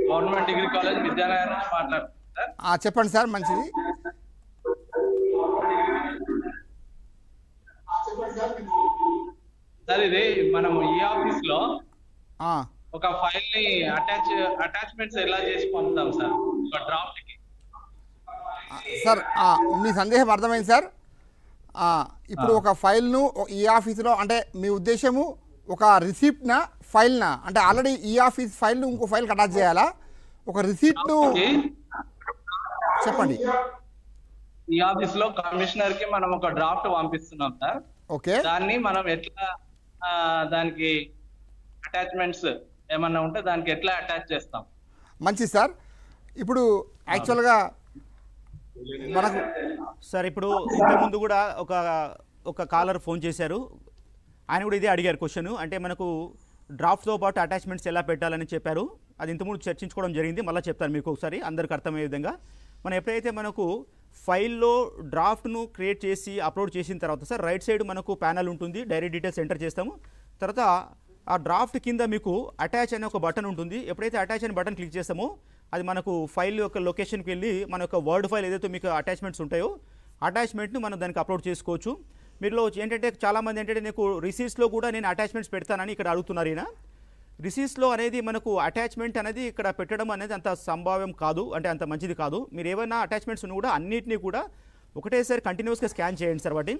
government degree college Vidyanagar నుంచి మాట్లాడుతున్నాను సార్. చెప్పండి సార్, మంచిది. సార్ ఇది మనము ఈ ఆఫీస్ లో ఒక ఫైల్ ని అటాచ్మెంట్స్ ఎలా చేసి పంపుతాం సార్ ఒక డ్రాఫ్ట్ కి? సార్ మీ సందేహం అర్థమైంది సార్. ఇప్పుడు ఒక ఫైల్ను ఈ ఆఫీసులో అంటే మీ ఉద్దేశము ఒక రిసిప్ట్నా ఫైల్నా అంటే ఆల్రెడీ ఈ ఆఫీస్ ఫైల్ను ఇంకో ఫైల్కి అటాచ్ చేయాలా? ఒక రిసిప్ట్ను చెప్పండి. ఈ ఆఫీస్ లో కమిషనర్ కి మనం ఒక డ్రాఫ్ట్ పంపిస్తున్నాం సార్. ఓకే, దాన్ని మనం ఎట్లా దానికి అటాచ్మెంట్స్ ఏమన్నా ఉంటే దానికి ఎట్లా అటాచ్ చేస్తాం? మంచిది సార్. ఇప్పుడు యాక్చువల్గా మనకు సార్ ఇప్పుడు ఇంతకుముందు కూడా ఒక కాలర్ ఫోన్ చేశారు. ఆయన కూడా ఇదే అడిగారు క్వశ్చన్. అంటే మనకు డ్రాఫ్ట్తో పాటు అటాచ్మెంట్స్ ఎలా పెట్టాలని చెప్పారు. అది ఇంతకుముందు చర్చించుకోవడం జరిగింది. మళ్ళీ చెప్తాను మీకు ఒకసారి అందరికి అర్థమయ్యే విధంగా. మనం ఎప్పుడైతే మనకు ఫైల్లో డ్రాఫ్ట్ను క్రియేట్ చేసి అప్లోడ్ చేసిన తర్వాత సార్ రైట్ సైడ్ మనకు ప్యానల్ ఉంటుంది. డైరీ డీటెయిల్స్ ఎంటర్ చేస్తాము. తర్వాత ఆ డ్రాఫ్ట్ కింద మీకు అటాచ్ అనే ఒక బటన్ ఉంటుంది. ఎప్పుడైతే అటాచ్ అనే బటన్ క్లిక్ చేస్తామో అది మనకు ఫైల్ యొక్క లొకేషన్కి వెళ్ళి మన యొక్క వర్డ్ ఫైల్ ఏదైతే మీకు అటాచ్మెంట్స్ ఉంటాయో అటాచ్మెంట్ని మనం దానికి అప్లోడ్ చేసుకోవచ్చు. మీరులో ఏంటంటే చాలామంది ఏంటంటే నీకు రిసీట్స్లో కూడా నేను అటాచ్మెంట్స్ పెడతానని ఇక్కడ అడుగుతున్నారు. ఈయన రిసీట్స్లో అనేది మనకు అటాచ్మెంట్ అనేది ఇక్కడ పెట్టడం అనేది అంత సంభావ్యం కాదు, అంటే అంత మంచిది కాదు. మీరు ఏమైనా అటాచ్మెంట్స్ కూడా అన్నిటినీ కూడా ఒకటేసారి కంటిన్యూస్గా స్కాన్ చేయండి సార్. వాటి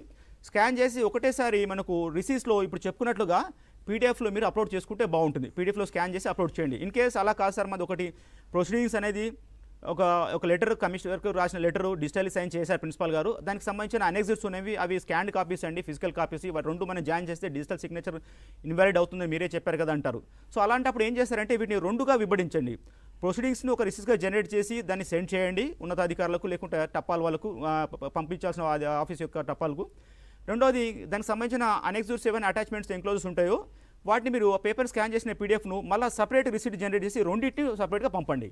స్కాన్ చేసి ఒకటేసారి మనకు రిసీట్స్లో ఇప్పుడు చెప్పుకున్నట్లుగా పీడిఎఫ్లో మీరు అప్లోడ్ చేసుకుంటే బాగుంటుంది. పీడిఎఫ్లో స్కాన్ చేసి అప్లోడ్ చేయండి. ఇన్ కేస్ అలా కాదు సార్, మాది ఒకటి ప్రొసీడింగ్స్ అనేది ఒక లెటర్ కమిషనర్కు రాసిన లెటరు డిజిటల్ సైన్ చేశారు ప్రిన్సిపాల్ గారు. దానికి సంబంధించిన అనెక్సిట్స్ ఉన్నవి, అవి స్కాన్డ్ కాపీస్ అండి, ఫిజికల్ కాపీస్. ఇవి రెండు మనం జాయిన్ చేస్తే డిజిటల్ సిగ్నేచర్ ఇన్వాలిడ్ అవుతుందని మీరే చెప్పారు కదా అంటారు. సో అలాంటప్పుడు ఏం చేస్తారంటే వీటిని రెండుగా విభజించండి. ప్రొసీడింగ్స్ని ఒక రిసీట్గా జనరేట్ చేసి దాన్ని సెండ్ చేయండి ఉన్నతాధికారులకు, లేకుంటే టపాల్ వాళ్ళకు పంపించాల్సిన ఆఫీస్ యొక్క టపాల్కు. రెండోది దానికి సంబంధించిన అనెక్సిట్స్ ఏమైనా అటాచ్మెంట్స్ ఎన్క్లోజెస్ ఉంటాయో వాటిని మీరు పేపర్ స్కాన్ చేసిన పీడిఎఫ్ను మళ్ళీ సపరేట్ రిసీట్ జనరేట్ చేసి రెండింటిని సపరేట్గా పంపండి.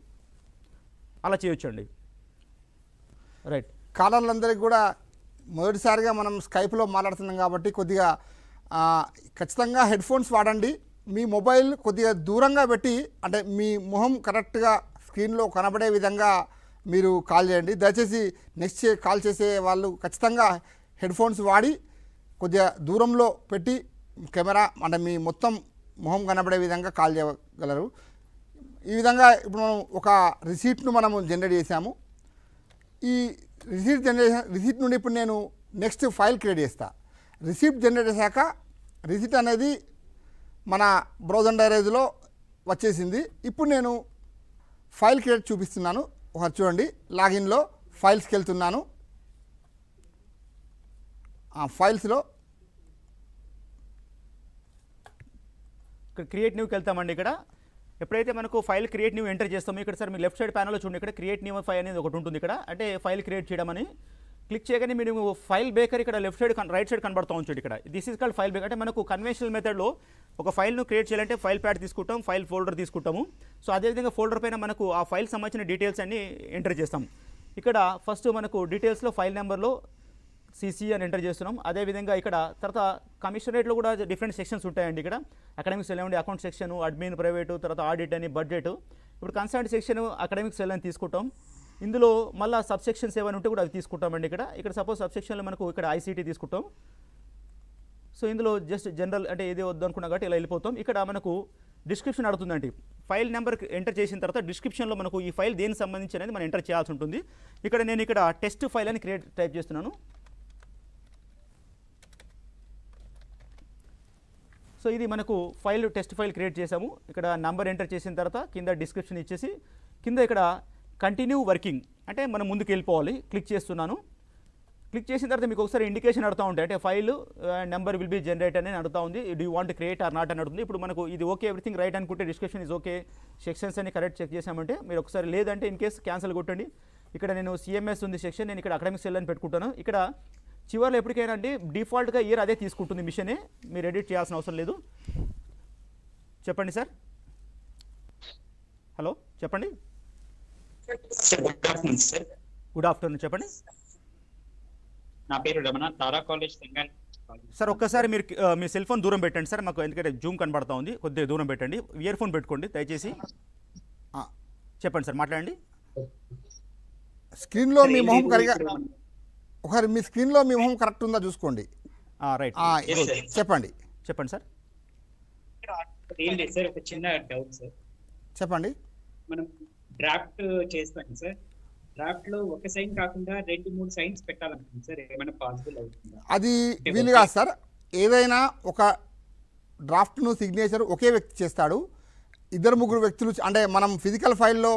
అలా చేయొచ్చండి. రైట్. కాలర్లందరికీ కూడా మొదటిసారిగా మనం స్కైప్లో మాట్లాడుతున్నాం కాబట్టి కొద్దిగా ఖచ్చితంగా హెడ్ ఫోన్స్ వాడండి. మీ మొబైల్ కొద్దిగా దూరంగా పెట్టి అంటే మీ మొహం కరెక్ట్గా స్క్రీన్లో కనబడే విధంగా మీరు కాల్ చేయండి. దయచేసి నెక్స్ట్ కాల్ చేసే వాళ్ళు ఖచ్చితంగా హెడ్ ఫోన్స్ వాడి కొద్దిగా దూరంలో పెట్టి కెమెరా అంటే మీ మొత్తం మొహం కనబడే విధంగా కాల్ చేయగలరు. ఈ విధంగా ఇప్పుడు మనం ఒక రిసీట్ను మనము జనరేట్ చేసాము. ఈ రిసీట్ నుండి ఇప్పుడు నేను నెక్స్ట్ ఫైల్ క్రియేట్ చేస్తా. రిసీట్ జనరేట్ చేశాక రిసీట్ అనేది మన బ్రౌజర్ డైరీలో వచ్చేసింది. ఇప్పుడు నేను ఫైల్ క్రియేట్ చూపిస్తున్నాను. ఒకసారి చూడండి. లాగిన్లో ఫైల్స్కి వెళ్తున్నాను. ఫైల్స్లో క్రియేట్ న్యూకి వెళ్తామండి. ఇక్కడ ఎప్పుడైతే మనకు ఫైల్ క్రియేట్ న్యూ ఎంటర్ చేస్తామో ఇక్కడ సార్ మీ లెఫ్ట్ సైడ్ ప్యానల్లో చూడండి, ఇక్కడ క్రియేట్ న్యూ ఫైల్ అనేది ఒకటి ఉంటుంది ఇక్కడ, అంటే ఫైల్ క్రియేట్ చేయడం అని క్లిక్ చేయగానే మీరు ఫైల్ బేకర్ ఇక్కడ లెఫ్ట్ సైడ్ రైట్ సైడ్ కనబడుతూ ఉంటుంది ఇక్కడ. This is called file baker. అంటే మనకు కన్వెన్షనల్ మెథడ్లో ఒక ఫైల్ను క్రియేట్ చేయాలంటే ఫైల్ ప్యాడ్ తీసుకుంటాం, ఫైల్ ఫోల్డర్ తీసుకుంటాము. సో అదేవిధంగా ఫోల్డర్ పైన మనకు ఆ ఫైల్ సంబంధించిన డీటెయిల్స్ అన్ని ఎంటర్ చేస్తాం. ఇక్కడ ఫస్ట్ మనకు డీటెయిల్స్లో ఫైల్ నెంబర్లో సిసి అని ఎంటర్ చేస్తున్నాం. అదేవిధంగా ఇక్కడ తర్వాత కమిషనరేట్లో కూడా డిఫరెంట్ సెక్షన్స్ ఉంటాయండి. ఇక్కడ అకాడమిక్ సెల్ ఏమండి, అకౌంట్ సెక్షన్, అడ్మిన్ ప్రైవేటు, తర్వాత ఆడిట్ అని, బడ్జెట్. ఇప్పుడు కన్సర్న్ సెక్షన్ అకాడమిక్ సెల్ అని తీసుకుంటాం. ఇందులో మళ్ళీ సబ్ సెక్షన్స్ ఏమైనా ఉంటే కూడా అవి తీసుకుంటామండి. ఇక్కడ సపోజ్ సబ్ సెక్షన్లో మనకు ఇక్కడ ఐసీటీ తీసుకుంటాం. సో ఇందులో జస్ట్ జనరల్ అంటే ఏది వద్దు అనుకున్నా కాబట్టి ఇలా వెళ్ళిపోతాం. ఇక్కడ మనకు డిస్క్రిప్షన్ అడుగుతుందండి. ఫైల్ నెంబర్ ఎంటర్ చేసిన తర్వాత డిస్క్రిప్షన్లో మనకు ఈ ఫైల్ దేనికి సంబంధించి అనేది మనం ఎంటర్ చేయాల్సి ఉంటుంది. నేను ఇక్కడ టెస్ట్ ఫైల్ అని టైప్ చేస్తున్నాను. సో ఇది మనకు టెస్ట్ ఫైల్ క్రియేట్ చేసాము. ఇక్కడ నంబర్ ఎంటర్ చేసిన తర్వాత కింద డిస్క్రిప్షన్ ఇచ్చేసి కింద ఇక్కడ కంటిన్యూ వర్కింగ్ అంటే మనం ముందుకు వెళ్ళిపోవాలి. క్లిక్ చేస్తున్నాను. క్లిక్ చేసిన తర్వాత మీకు ఒకసారి ఇండికేషన్ అడుగుతూ ఉంటాయి, అంటే file number will be generate అని అడుగుతూ ఉంది. Do you want create are not అని అడుగుతుంది. ఇప్పుడు మనకు ఇది ఓకే, ఎవ్రీథింగ్ రైట్ అనుకుంటే డిస్క్రిప్షన్ ఇస్ ఓకే, సెక్షన్స్ అని కరెక్ట్ చెక్ చేసామంటే మీరు ఒకసారి, లేదంటే ఇన్ కేసు క్యాన్సిల్ కొట్టండి. ఇక్కడ నేను సిఎంఎస్ ఉంది సెక్షన్, నేను ఇక్కడ అకాడమిక్ సెల్ అని పెట్టుకుంటాను. ఇక్కడ చివరిలో ఎప్పటికైనా అండి డిఫాల్ట్గా ఇయర్ అదే తీసుకుంటుంది మిషనే, మీరు ఎడిట్ చేయాల్సిన అవసరం లేదు. చెప్పండి సార్. హలో చెప్పండి. గుడ్ ఆఫ్టర్నూన్ చెప్పండి. నా పేరు రమణ, తారా కాలేజ్ తెలంగాణ. సార్ ఒక్కసారి మీరు మీ సెల్ ఫోన్ దూరం పెట్టండి సార్, మాకు ఎందుకంటే జూమ్ కనబడతా ఉంది, కొద్దిగా దూరం పెట్టండి. ఇయర్ ఫోన్ పెట్టుకోండి దయచేసి. చెప్పండి సార్, మాట్లాడండి. స్క్రీన్లో మీ మొహం ఒకసారి మీ స్క్రీన్లో మీ మొహం కరెక్ట్ ఉందా చూసుకోండి. రైట్, చెప్పండి. చెప్పండి సార్. ఏం లేదు సార్, ఒక చిన్న డౌట్ సార్. చెప్పండి. మనం డ్రాఫ్ట్ చేస్తాం సార్, డ్రాఫ్ట్ లో ఒక సైన్ కాకుండా 2-3 సైన్స్ పెట్టాలనుకుంటున్నాం సార్, ఏమైనా పాసిబుల్ అవుతుందా? అది వీలు కాదు సార్. ఏదైనా ఒక డ్రాఫ్ట్ను సిగ్నేచర్ ఒకే వ్యక్తి చేస్తాడు. 2-3 వ్యక్తులు అంటే మనం ఫిజికల్ ఫైల్లో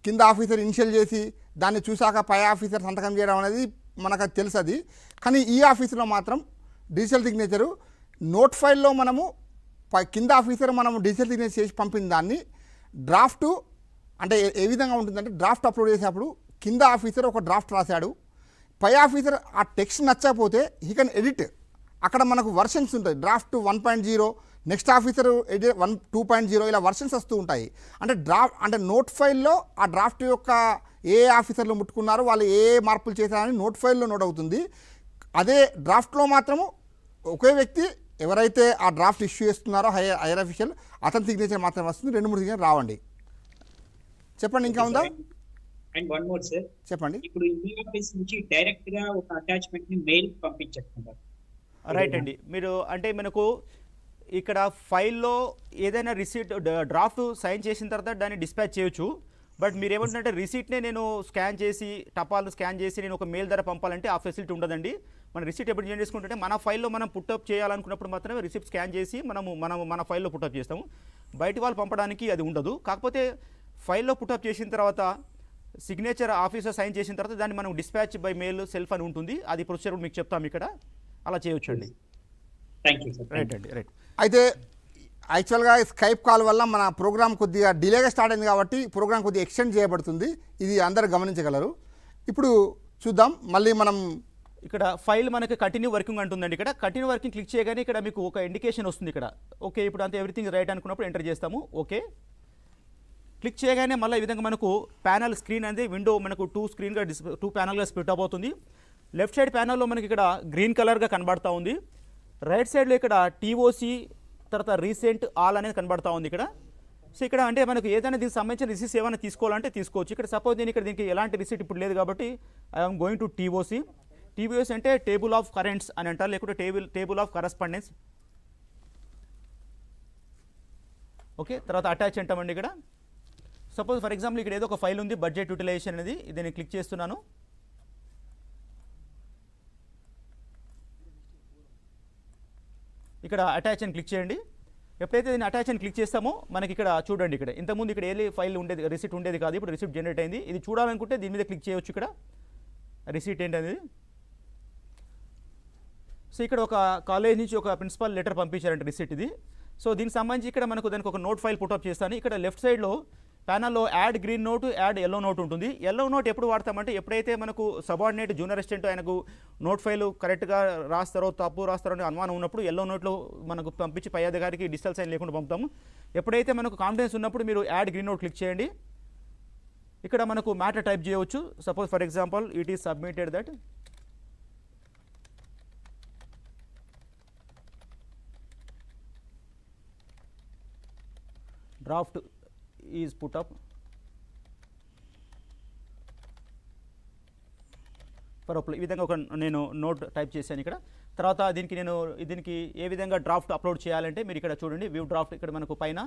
కింద ఆఫీసర్ ఇనిషియల్ చేసి దాన్ని చూశాక పై ఆఫీసర్ సంతకం చేయడం అనేది మనకు తెలుసు అది. కానీ ఈ ఆఫీసులో మాత్రం డిజిటల్ సిగ్నేచరు నోట్ ఫైల్లో మనము కింద ఆఫీసర్ మనము డిజిటల్ సిగ్నేచర్ చేసి పంపిన దాన్ని డ్రాఫ్టు అంటే ఏ విధంగా ఉంటుందంటే డ్రాఫ్ట్ అప్లోడ్ చేసేటప్పుడు కింద ఆఫీసర్ ఒక డ్రాఫ్ట్ రాశాడు, పై ఆఫీసర్ ఆ టెక్స్ట్ నచ్చకపోతే హీ కెన్ ఎడిట్. అక్కడ మనకు వర్షన్స్ ఉంటాయి, డ్రాఫ్ట్ 1.0, నెక్స్ట్ ఆఫీసర్ 2.0 ఇలా వర్షన్స్ వస్తూ ఉంటాయి. అంటే నోట్ ఫైల్లో ఆ డ్రాఫ్ట్ యొక్క ఏ ఆఫీసర్లు ముట్టుకున్నారో వాళ్ళు ఏ మార్పులు చేశారని నోట్ ఫైల్లో నోట్ అవుతుంది. అదే డ్రాఫ్ట్లో మాత్రము ఒకే వ్యక్తి ఎవరైతే ఆ డ్రాఫ్ట్ ఇష్యూ చేస్తున్నారో హైయర్ అఫీషియల్ అతని సిగ్నేచర్ మాత్రమే వస్తుంది, 2-3 సిగ్నేచర్ రావండి. చెప్పండి, ఇంకా ఉందా? అండ్ వన్ మోర్ సార్, చెప్పండి. ఇప్పుడు ఈ ఆఫీస్ నుంచి డైరెక్ట్ గా ఒక అటాచ్మెంట్ ని మెయిల్ పంపించేస్తున్నారు. రైట్ అండి. మీరు అంటే మనకు ఇక్కడ ఫైల్లో ఏదైనా రిసీట్ డ్రాఫ్ట్ సైన్ చేసిన తర్వాత దాన్ని డిస్పాచ్ చేయొచ్చు. బట్ మీరు ఏమంటున్నారంటే రిసీట్నే నేను స్కాన్ చేసి టపాల్ని స్కాన్ చేసి నేను ఒక మెయిల్ ద్వారా పంపాలంటే ఆ ఫెసిలిటీ ఉండదండి. మన రిసీట్ ఎప్పుడు జనరేట్ చేసుకుంటే మన ఫైల్లో మనం పుట్టప్ చేయాలనుకున్నప్పుడు మాత్రమే రిసీట్ స్కాన్ చేసి మన ఫైల్లో పుట్టప్ చేస్తాము. బయట వాళ్ళు పంపడానికి అది ఉండదు. కాకపోతే ఫైల్లో పుట్టప్ చేసిన తర్వాత సిగ్నేచర్ ఆఫీసర్ సైన్ చేసిన తర్వాత దాన్ని మనం డిస్పాచ్ బై మెయిల్ సెల్ఫ్ అని ఉంటుంది. అది ప్రొసీజర్ మీకు చెప్తాము, ఇక్కడ అలా చేయొచ్చు అండి. రైట్ అండి, రైట్. అయితే యాక్చువల్గా స్కైప్ కాల్ వల్ల మన ప్రోగ్రామ్ కొద్దిగా డిలేగా స్టార్ట్ అయింది కాబట్టి ప్రోగ్రామ్ కొద్దిగా ఎక్స్టెండ్ చేయబడుతుంది. ఇది అందరూ గమనించగలరు. ఇప్పుడు చూద్దాం మళ్ళీ మనం ఇక్కడ ఫైల్ మనకి కంటిన్యూ వర్కింగ్ అంటుందండి. ఇక్కడ కంటిన్యూ వర్కింగ్ క్లిక్ చేయగానే ఇక్కడ మీకు ఒక ఇండికేషన్ వస్తుంది. ఇక్కడ ఓకే, ఇప్పుడు అంతా ఎవ్రీథింగ్ రైట్ అనుకున్నప్పుడు ఎంటర్ చేస్తాము. ఓకే క్లిక్ చేయగానే మళ్ళీ ఈ విధంగా మనకు ప్యానల్ స్క్రీన్ అనేది విండో మనకు 2 ప్యానల్గా స్ప్లిట్ అవబోతుంది. లెఫ్ట్ సైడ్ ప్యానల్లో మనకి ఇక్కడ గ్రీన్ కలర్గా కనబడతా ఉంది. రైట్ సైడ్లో ఇక్కడ టీఓసి తర్వాత రీసెంట్ ఆల్ అనేది కనబడతా ఉంది ఇక్కడ. సో ఇక్కడ అంటే మనకు ఏదైనా దీనికి సంబంధించిన రిసీట్స్ ఏమైనా తీసుకోవాలంటే తీసుకోవచ్చు. ఇక్కడ సపోజ్ నేను ఇక్కడ దీనికి ఎలాంటి రిసీట్ ఇప్పుడు లేదు కాబట్టి ఐఎమ్ గోయింగ్ టు టీఓసి. టీఓసి అంటే టేబుల్ ఆఫ్ కరెంట్స్ అని అంటారు, లేకుంటే టేబుల్ ఆఫ్ కరస్పాండెన్స్. ఓకే, తర్వాత అటాచ్ అంటామండి. ఇక్కడ సపోజ్ ఫర్ ఎగ్జాంపుల్ ఇక్కడ ఏదో ఒక ఫైల్ ఉంది, బడ్జెట్ యూటిలైజేషన్ అనేది, దీన్ని క్లిక్ చేస్తున్నాను. ఇక్కడ అటాచ్ అని క్లిక్ చేయండి. ఎప్పుడైతే దీన్ని అటాచ్ అని క్లిక్ చేస్తామో మనకి ఇక్కడ చూడండి, ఇక్కడ ఇంతకుముందు ఇక్కడ ఏ ఫైల్ ఉండేది, రిసీట్ ఉండేది కాదు, ఇప్పుడు రిసీట్ జనరేట్ అయింది. ఇది చూడాలనుకుంటే దీని మీద క్లిక్ చేయవచ్చు. ఇక్కడ రిసీట్ ఏంటనేది. సో ఇక్కడ ఒక కాలేజ్ నుంచి ఒక ప్రిన్సిపల్ లెటర్ పంపించారంటే రిసీట్ ఇది. సో దీనికి సంబంధించి ఇక్కడ మనకు దానికి ఒక నోట్ ఫైల్ పుటప్ చేస్తాను. ఇక్కడ లెఫ్ట్ సైడ్లో ప్యానల్లో add green note, add yellow note ఉంటుంది. ఎల్లో నోట్ ఎప్పుడు వాడతామంటే ఎప్పుడైతే మనకు సబార్డినేట్ జూనియర్ అసిస్టెంట్ ఆయనకు నోట్ ఫైల్ కరెక్ట్గా రాస్తారో తప్పు రాస్తారో అనే అనుమానం ఉన్నప్పుడు ఎల్లో నోట్లో మనకు పంపించి పై అధికారికి డిజిటల్ సైన్ లేకుండా పంపుతాము. ఎప్పుడైతే మనకు కాన్ఫిడెన్స్ ఉన్నప్పుడు మీరు యాడ్ గ్రీన్ నోట్ క్లిక్ చేయండి. ఇక్కడ మనకు మ్యాటర్ టైప్ చేయవచ్చు. Suppose for example it is submitted that draft is put up for అప్లో. ఈ విధంగా ఒక నేను నోట్ టైప్ చేశాను ఇక్కడ. తర్వాత దీనికి ఏ విధంగా డ్రాఫ్ట్ అప్లోడ్ చేయాలంటే మీరు ఇక్కడ చూడండి వ్యూ డ్రాఫ్ట్. ఇక్కడ మనకు పైన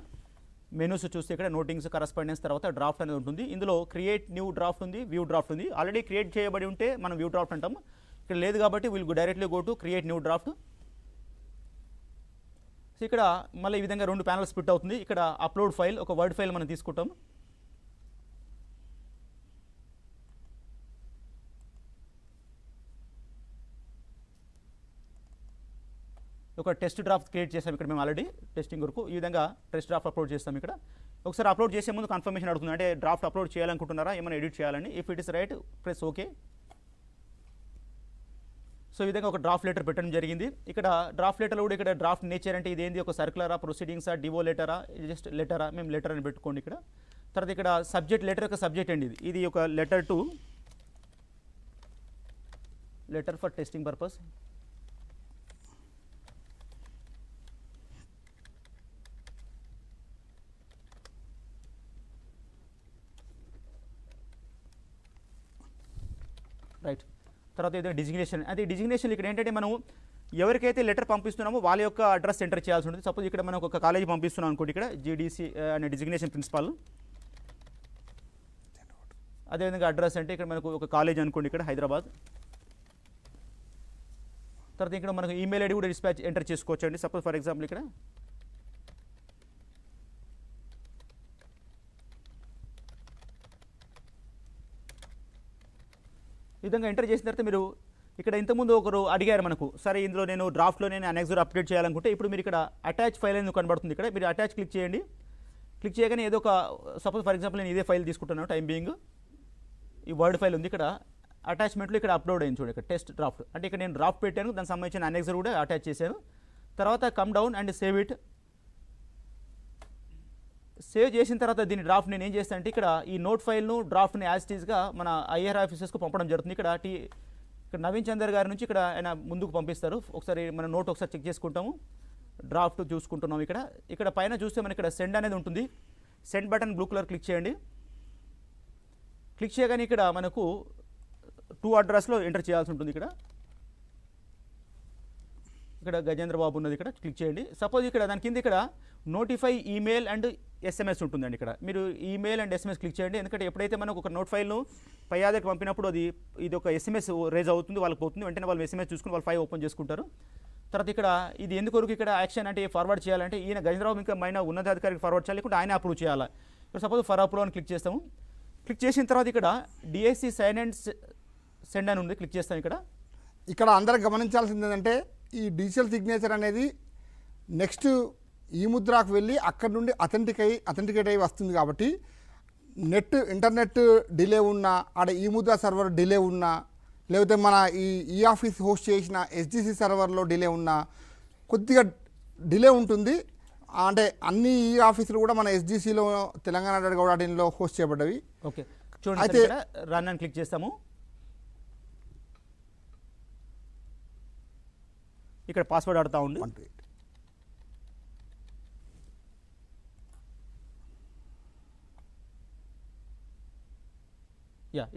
మెనూస్ చూస్తే ఇక్కడ నోటింగ్స్ కరస్పాండెన్స్ తర్వాత డ్రాఫ్ట్ అనేది ఉంటుంది. ఇందులో క్రియేట్ న్యూ డ్రాఫ్ట్ ఉంది, వ్యూ డ్రాఫ్ట్ ఉంది. ఆల్రెడీ క్రియేట్ చేయబడి ఉంటే మనం వ్యూ డ్రాఫ్ట్ అంటాం. ఇక్కడ లేదు కాబట్టి will directly go to create new draft. So ఇక్కడ మళ్ళీ ఈ విధంగా 2 ప్యానల్స్ స్ప్లిట్ అవుతుంది. ఇక్కడ అప్లోడ్ ఫైల్, ఒక వర్డ్ ఫైల్ మనం తీసుకుంటాం. ఒక టెస్ట్ డ్రాఫ్ట్ క్రియేట్ చేస్తాం ఇక్కడ మేము ఆల్రెడీ టెస్టింగ్ వరకు. ఈ విధంగా టెస్ట్ డ్రాఫ్ట్ అప్లోడ్ చేస్తాం. ఇక్కడ ఒకసారి అప్లోడ్ చేసే ముందు కన్ఫర్మేషన్ అడుగుతుంది, అంటే డ్రాఫ్ట్ అప్లోడ్ చేయాలనుకుంటున్నారా, ఏమైనా ఎడిట్ చేయాలని. If it is right press okay. So ఈ విధంగా ఒక డ్రాఫ్ట్ లెటర్ పెట్టడం జరిగింది. ఇక్కడ డ్రాఫ్ట్ లెటర్లో కూడా ఇక్కడ డ్రాఫ్ట్ నేచర్ అంటే ఇదేంది, ఒక సర్కులరా, ప్రొసీడింగ్సా, డివో లెటరా, జస్ట్ లెటరా, మేము లెటర్ అని పెట్టుకోండి ఇక్కడ. తర్వాత ఇక్కడ సబ్జెక్ట్, లెటర్ యొక్క సబ్జెక్ట్ అండి ఇది ఒక letter for testing purpose. Right. తర్వాత ఏదైనా డిజిగ్నేషన్, అది డిజిగ్నేషన్ ఇక్కడ ఏంటంటే మనం ఎవరికైతే లెటర్ పంపిస్తున్నామో వాళ్ళ యొక్క అడ్రస్ ఎంటర్ చేయాల్సి ఉంటుంది. సపోజ్ ఇక్కడ మనం ఒక కాలేజీ పంపిస్తున్నాం అనుకోండి, ఇక్కడ జీడీసీ అనే డిజిగ్నేషన్ ప్రిన్సిపాల్. అదేవిధంగా అడ్రస్ అంటే ఇక్కడ మనకు ఒక కాలేజ్ అనుకోండి, ఇక్కడ హైదరాబాద్. తర్వాత ఇక్కడ మనకు ఈమెయిల్ ఐడి కూడా డిస్పాచ్ ఎంటర్ చేసుకోవచ్చు అండి. సపోజ్ ఫర్ ఎగ్జాంపుల్ ఇక్కడ ఈ విధంగా ఎంటర్ చేసిన తర్వాత మీరు ఇక్కడ ఇంతకుముందు ఒకరు అడిగారు మనకు, సరే ఇందులో నేను డ్రాఫ్ట్లో నేను అనెక్సర్ అప్డేట్ చేయాలనుకుంటే ఇప్పుడు మీరు ఇక్కడ అటాచ్ ఫైల్ అనేది కనబడుతుంది. ఇక్కడ మీరు అటాచ్ క్లిక్ చేయండి. క్లిక్ చేయగానే ఏదో ఒక సపోజ్ ఫర్ ఎగ్జాంపుల్ నేను ఇదే ఫైల్ తీసుకుంటున్నాను టైం బీయింగ్. ఈ వర్డ్ ఫైల్ ఉంది ఇక్కడ అటాచ్మెంట్లో, ఇక్కడ అప్లోడ్ అయింది చూడండి, ఇక్కడ టెస్ట్ డ్రాఫ్ట్. అంటే ఇక్కడ నేను డ్రాఫ్ట్ పెట్టాను, దానికి సంబంధించిన అనెక్సర్ కూడా అటాచ్ చేశాను. తర్వాత come down and save it. Save చేసిన తర్వాత దీని డ్రాఫ్ట్ నేను ఏం చేస్తాను అంటే ఇక్కడ ఈ నోట్ ఫైల్ను డ్రాఫ్ట్ని యాజ్ టీజ్గా మన ఐఆర్ ఆఫీసెస్కు పంపడం జరుగుతుంది. ఇక్కడ నవీన్ చందర్ గారి నుంచి ఇక్కడ ఆయన ముందుకు పంపిస్తారు. ఒకసారి మన నోట్ ఒకసారి చెక్ చేసుకుంటాము, డ్రాఫ్ట్ చూసుకుంటున్నాం. ఇక్కడ పైన చూస్తే మనకి ఇక్కడ సెండ్ అనేది ఉంటుంది. Send button blue colour click చేయండి. క్లిక్ చేయగానే ఇక్కడ మనకు 2 అడ్రస్లో ఎంటర్ చేయాల్సి ఉంటుంది. ఇక్కడ గజేంద్ర బాబు ఉన్నది, ఇక్కడ క్లిక్ చేయండి. సపోజ్ ఇక్కడ దాని కింద ఇక్కడ నోటిఫై ఈమెయిల్ అండ్ ఎస్ఎంఎస్ ఉంటుందండి. ఇక్కడ మీరు ఈమెయిల్ అండ్ ఎస్ఎంఎస్ క్లిక్ చేయండి. ఎందుకంటే ఎప్పుడైతే మనకు ఒక నోట్ ఫైల్ను పై ఆధార్కి పంపినప్పుడు ఇది ఒక ఎస్ఎంఎస్ రేజ్ అవుతుంది, వాళ్ళకి పోతుంది. వెంటనే వాళ్ళు ఎస్ఎంఎస్ చూసుకుని వాళ్ళు ఫైల్ ఓపెన్ చేసుకుంటారు. తర్వాత ఇక్కడ ఇది ఎందుకొరకు ఇక్కడ యాక్షన్ అంటే ఫార్వర్డ్ చేయాలంటే ఈయన గజేంద్రబాబు ఇంకా మైన ఉన్నతాధికారికి ఫార్వర్డ్ చేయాలి, లేకుంటే ఆయన అప్రూవ్ చేయాలి. ఇప్పుడు సపోజ్ ఫర్ అప్రూవ్ అని క్లిక్ చేస్తాము. క్లిక్ చేసిన తర్వాత ఇక్కడ డిఎస్సి సైన్ అండ్ సెండ్ అని ఉంది, క్లిక్ చేస్తాం. ఇక్కడ అందరూ గమనించాల్సింది ఏంటంటే ఈ డిజిటల్ సిగ్నేచర్ అనేది నెక్స్ట్ ఈ ముద్రకు వెళ్ళి అక్కడ నుండి అథెంటికేట్ అయ్యి వస్తుంది. కాబట్టి ఇంటర్నెట్ డిలే ఉన్నా, ఆడ ఈ ముద్ర సర్వర్ డిలే ఉన్నా, లేకపోతే మన ఈ ఆఫీస్ హోస్ట్ చేసిన ఎస్డిసి సర్వర్లో డిలే ఉన్నా కొద్దిగా డిలే ఉంటుంది. అంటే అన్ని ఈ ఆఫీసులు కూడా మన ఎస్డిసిలో తెలంగాణ గౌడాటిలో హోస్ట్ చేయబడ్డవి. ఓకే చూడండి, అయితే రన్ అని క్లిక్ చేస్తాము. ఇక్కడ పాస్వర్డ్ అడుగుతా ఉంది.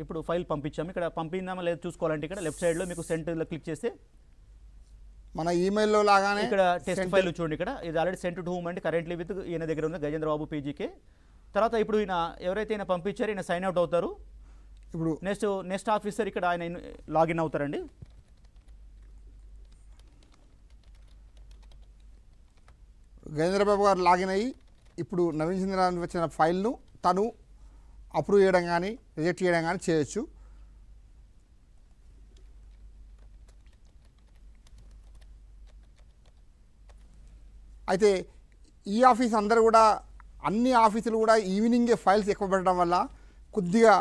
ఇప్పుడు ఫైల్ పంపించాము. ఇక్కడ పంపిందామా లేదా చూసుకోవాలంటే ఇక్కడ లెఫ్ట్ సైడ్లో మీకు సెంట్లో క్లిక్ చేస్తే మన ఈమెయిల్లో లాగానే ఇక్కడ టెస్ట్ ఫైల్ చూడండి. ఇక్కడ ఇది ఆల్రెడీ సెంట్ టు హూమ్ అంటే కరెంట్లీ విత్ ఈయన దగ్గర ఉన్న గజేంద్రబాబు పీజీకే. తర్వాత ఇప్పుడు ఈయన ఎవరైతే ఈయన పంపించారో ఈయన సైన్ అవుట్ అవుతారు. ఇప్పుడు నెక్స్ట్ ఆఫీసర్ ఇక్కడ ఆయన లాగిన్ అవుతారండి. గజేంద్రబాబు గారు లాగిన్ అయ్యి ఇప్పుడు నవీన్ చంద్ర వచ్చిన ఫైల్ను తను అప్రూవ్ చేయడం కానీ రిజెక్ట్ చేయడం కానీ చేయొచ్చు. అయితే ఈ ఆఫీస్ అందరూ కూడా అన్ని ఆఫీసులు కూడా ఈవినింగే ఫైల్స్ ఎక్కువ పెట్టడం వల్ల కొద్దిగా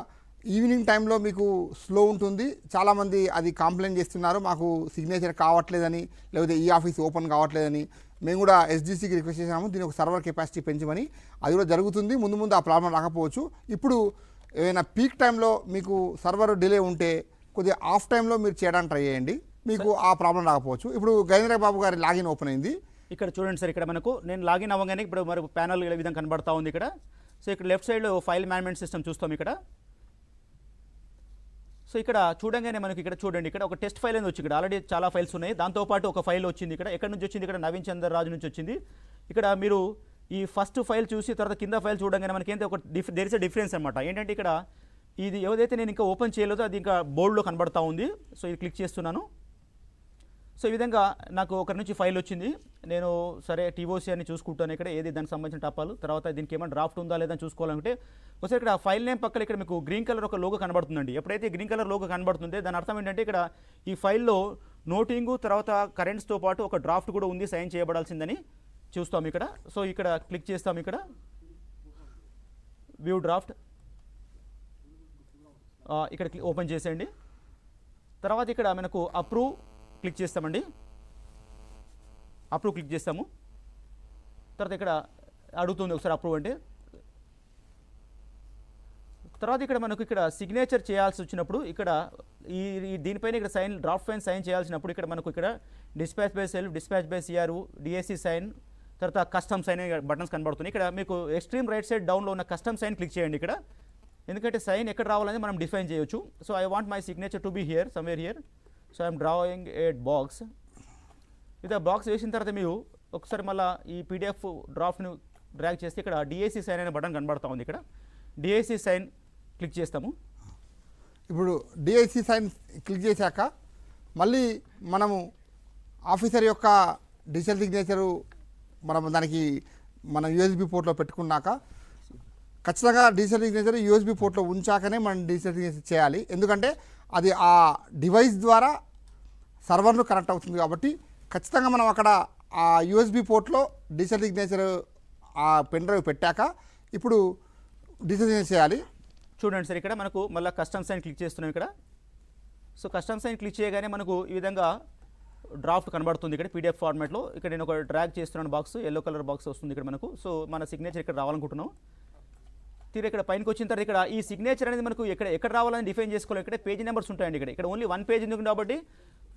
ఈవినింగ్ టైంలో మీకు స్లో ఉంటుంది. చాలామంది అది కంప్లైంట్ చేస్తున్నారు, మాకు సిగ్నేచర్ కావట్లేదని, లేకపోతే ఈ ఆఫీస్ ఓపెన్ కావట్లేదని. మేము కూడా ఎస్డిసికి రిక్వెస్ట్ చేసాము దీని ఒక సర్వర్ కెపాసిటీ పెంచమని. అది కూడా జరుగుతుంది. ముందు ముందు ఆ ప్రాబ్లం రాకపోవచ్చు. ఇప్పుడు ఏదైనా పీక్ టైంలో మీకు సర్వర్ డిలే ఉంటే కొద్దిగా ఆఫ్ టైంలో మీరు చేయడానికి ట్రై చేయండి, మీకు ఆ ప్రాబ్లం రాకపోవచ్చు. ఇప్పుడు గజేంద్ర బాబు గారి లాగిన్ ఓపెన్ అయింది. ఇక్కడ చూడండి సార్, ఇక్కడ మనకు నేను లాగిన్ అవ్వగానే ఇప్పుడు మరి ప్యానల్ ఈ విధంగా కనబడతా ఉంది ఇక్కడ. సో ఇక్కడ లెఫ్ట్ సైడ్లో ఫైల్ మేనేజ్మెంట్ సిస్టమ్ చూస్తాం ఇక్కడ. సో ఇక్కడ చూడంగానే మనకి ఇక్కడ చూడండి, ఇక్కడ ఒక టెస్ట్ ఫైల్ అనేది వచ్చి ఇక్కడ ఆల్రెడీ చాలా ఫైల్స్ ఉన్నాయి. దాంతోపాటు ఒక ఫైల్ వచ్చింది ఇక్కడ. ఎక్కడి నుంచి వచ్చింది? ఇక్కడ నవీన్ చంద్ర రాజు నుంచి వచ్చింది. ఇక్కడ మీరు ఈ ఫస్ట్ ఫైల్ చూసి తర్వాత కింద ఫైల్ చూడంగానే మనకి ఏంటంటే ఒక దేర్ ఇస్ ఎ డిఫరెన్స్ అనమాట. ఏంటంటే ఇక్కడ ఇది ఏదైతే నేను ఇంకా ఓపెన్ చేయలేదో అది ఇంకా బోర్డులో కనబడతా ఉంది. సో ఇది క్లిక్ చేస్తున్నాను. సో ఈ విధంగా నాకు ఒకరి నుంచి ఫైల్ వచ్చింది. నేను సరే టీఓసీ అని చూసుకుంటాను ఇక్కడ, ఏది దానికి సంబంధించిన టాపాలు. తర్వాత దీనికి ఏమైనా డ్రాఫ్ట్ ఉందా లేదా అని చూసుకోవాలంటే ఒకసారి ఇక్కడ ఫైల్ నేమ్ పక్కన ఇక్కడ మీకు గ్రీన్ కలర్ ఒక లోగో కనబడుతుందండి. ఎప్పుడైతే గ్రీన్ కలర్ లోగో కనబడుతుందో దాని అర్థం ఏంటంటే ఇక్కడ ఈ ఫైల్లో నోటింగు తర్వాత కరెంట్స్తో పాటు ఒక డ్రాఫ్ట్ కూడా ఉంది, సైన్ చేయబడాల్సిందని చూస్తాం ఇక్కడ. సో ఇక్కడ క్లిక్ చేస్తాం, ఇక్కడ వ్యూ డ్రాఫ్ట్ ఇక్కడ ఓపెన్ చేసేయండి. తర్వాత ఇక్కడ మనకు అప్రూవ్ క్లిక్ చేస్తామండి. అప్రూవ్ క్లిక్ చేస్తాము. తర్వాత ఇక్కడ అడుగుతుంది ఒకసారి అప్రూవ్ అంటే. తర్వాత ఇక్కడ మనకు ఇక్కడ సిగ్నేచర్ చేయాల్సి వచ్చినప్పుడు ఇక్కడ ఈ దీనిపైన ఇక్కడ సైన్ డ్రాఫ్ట్ ఫైన్ సైన్ చేయాల్సినప్పుడు ఇక్కడ మనకు ఇక్కడ dispatch by self, dispatch by CRO, DSC sign, తర్వాత కస్టమ్ సైన్ బటన్స్ కనబడుతున్నాయి. ఇక్కడ మీకు ఎక్స్ట్రీమ్ రైట్ సైడ్ డౌన్లో ఉన్న కస్టమ్ సైన్ క్లిక్ చేయండి ఇక్కడ. ఎందుకంటే సైన్ ఎక్కడ రావాలని మనం డిఫైన్ చేయొచ్చు. So I want my signature to be here, somewhere here. So I'm drawing A box. ఇది ఆ బాక్స్ వేసిన తర్వాత మీరు ఒకసారి మళ్ళీ ఈ పీడిఎఫ్ డ్రాఫ్ట్ను డ్రాగ్ చేస్తే ఇక్కడ డిఏసి సైన్ అనే బటన్ కనబడతా ఉంది. ఇక్కడ డిఏసి సైన్ క్లిక్ చేస్తాము. ఇప్పుడు డిఐసి సైన్ క్లిక్ చేశాక మళ్ళీ మనము ఆఫీసర్ యొక్క డిజిటల్ సిగ్నేచరు దానికి మన యూఎస్బి పోర్ట్లో పెట్టుకున్నాక ఖచ్చితంగా డిజిటల్ సిగ్నేచర్ యూఎస్బి పోర్ట్లో ఉంచాకనే మనం డిజిటల్ సిగ్నేచర్ చేయాలి. ఎందుకంటే అది ఆ డివైస్ ద్వారా సర్వర్ను కనెక్ట్ అవుతుంది కాబట్టి ఖచ్చితంగా మనం అక్కడ ఆ యూఎస్బి పోర్ట్లో డిజిటల్ సిగ్నేచర్ ఆ పెన్ డ్రైవ్ పెట్టాక ఇప్పుడు డిజిటల్ సిగ్నేచర్ చేయాలి. చూడండి సార్, ఇక్కడ మనకు మళ్ళీ కస్టమ్ సైన్ క్లిక్ చేస్తున్నాం ఇక్కడ. సో కస్టమ్ సైన్ క్లిక్ చేయగానే మనకు ఈ విధంగా డ్రాఫ్ట్ కనబడుతుంది ఇక్కడ పీడిఎఫ్ ఫార్మాట్లో. ఇక్కడ నేను ఒక డ్రాగ్ చేస్తున్నాను బాక్స్, ఎల్లో కలర్ బాక్స్ వస్తుంది ఇక్కడ మనకు. సో మన సిగ్నేచర్ ఇక్కడ రావాలనుకుంటున్నాం. తీరు ఇక్కడ పైనకి వచ్చిన తర్వాత ఇక్కడ ఈ సిగ్నేచర్ అనేది మనకు ఎక్కడ రావాలని డిఫైన్ చేసుకోవాలి. ఇక్కడ పేజీ నెంబర్స్ ఉంటాయండి. ఇక్కడ ఓన్లీ 1 పేజ్ ఉంది కాబట్టి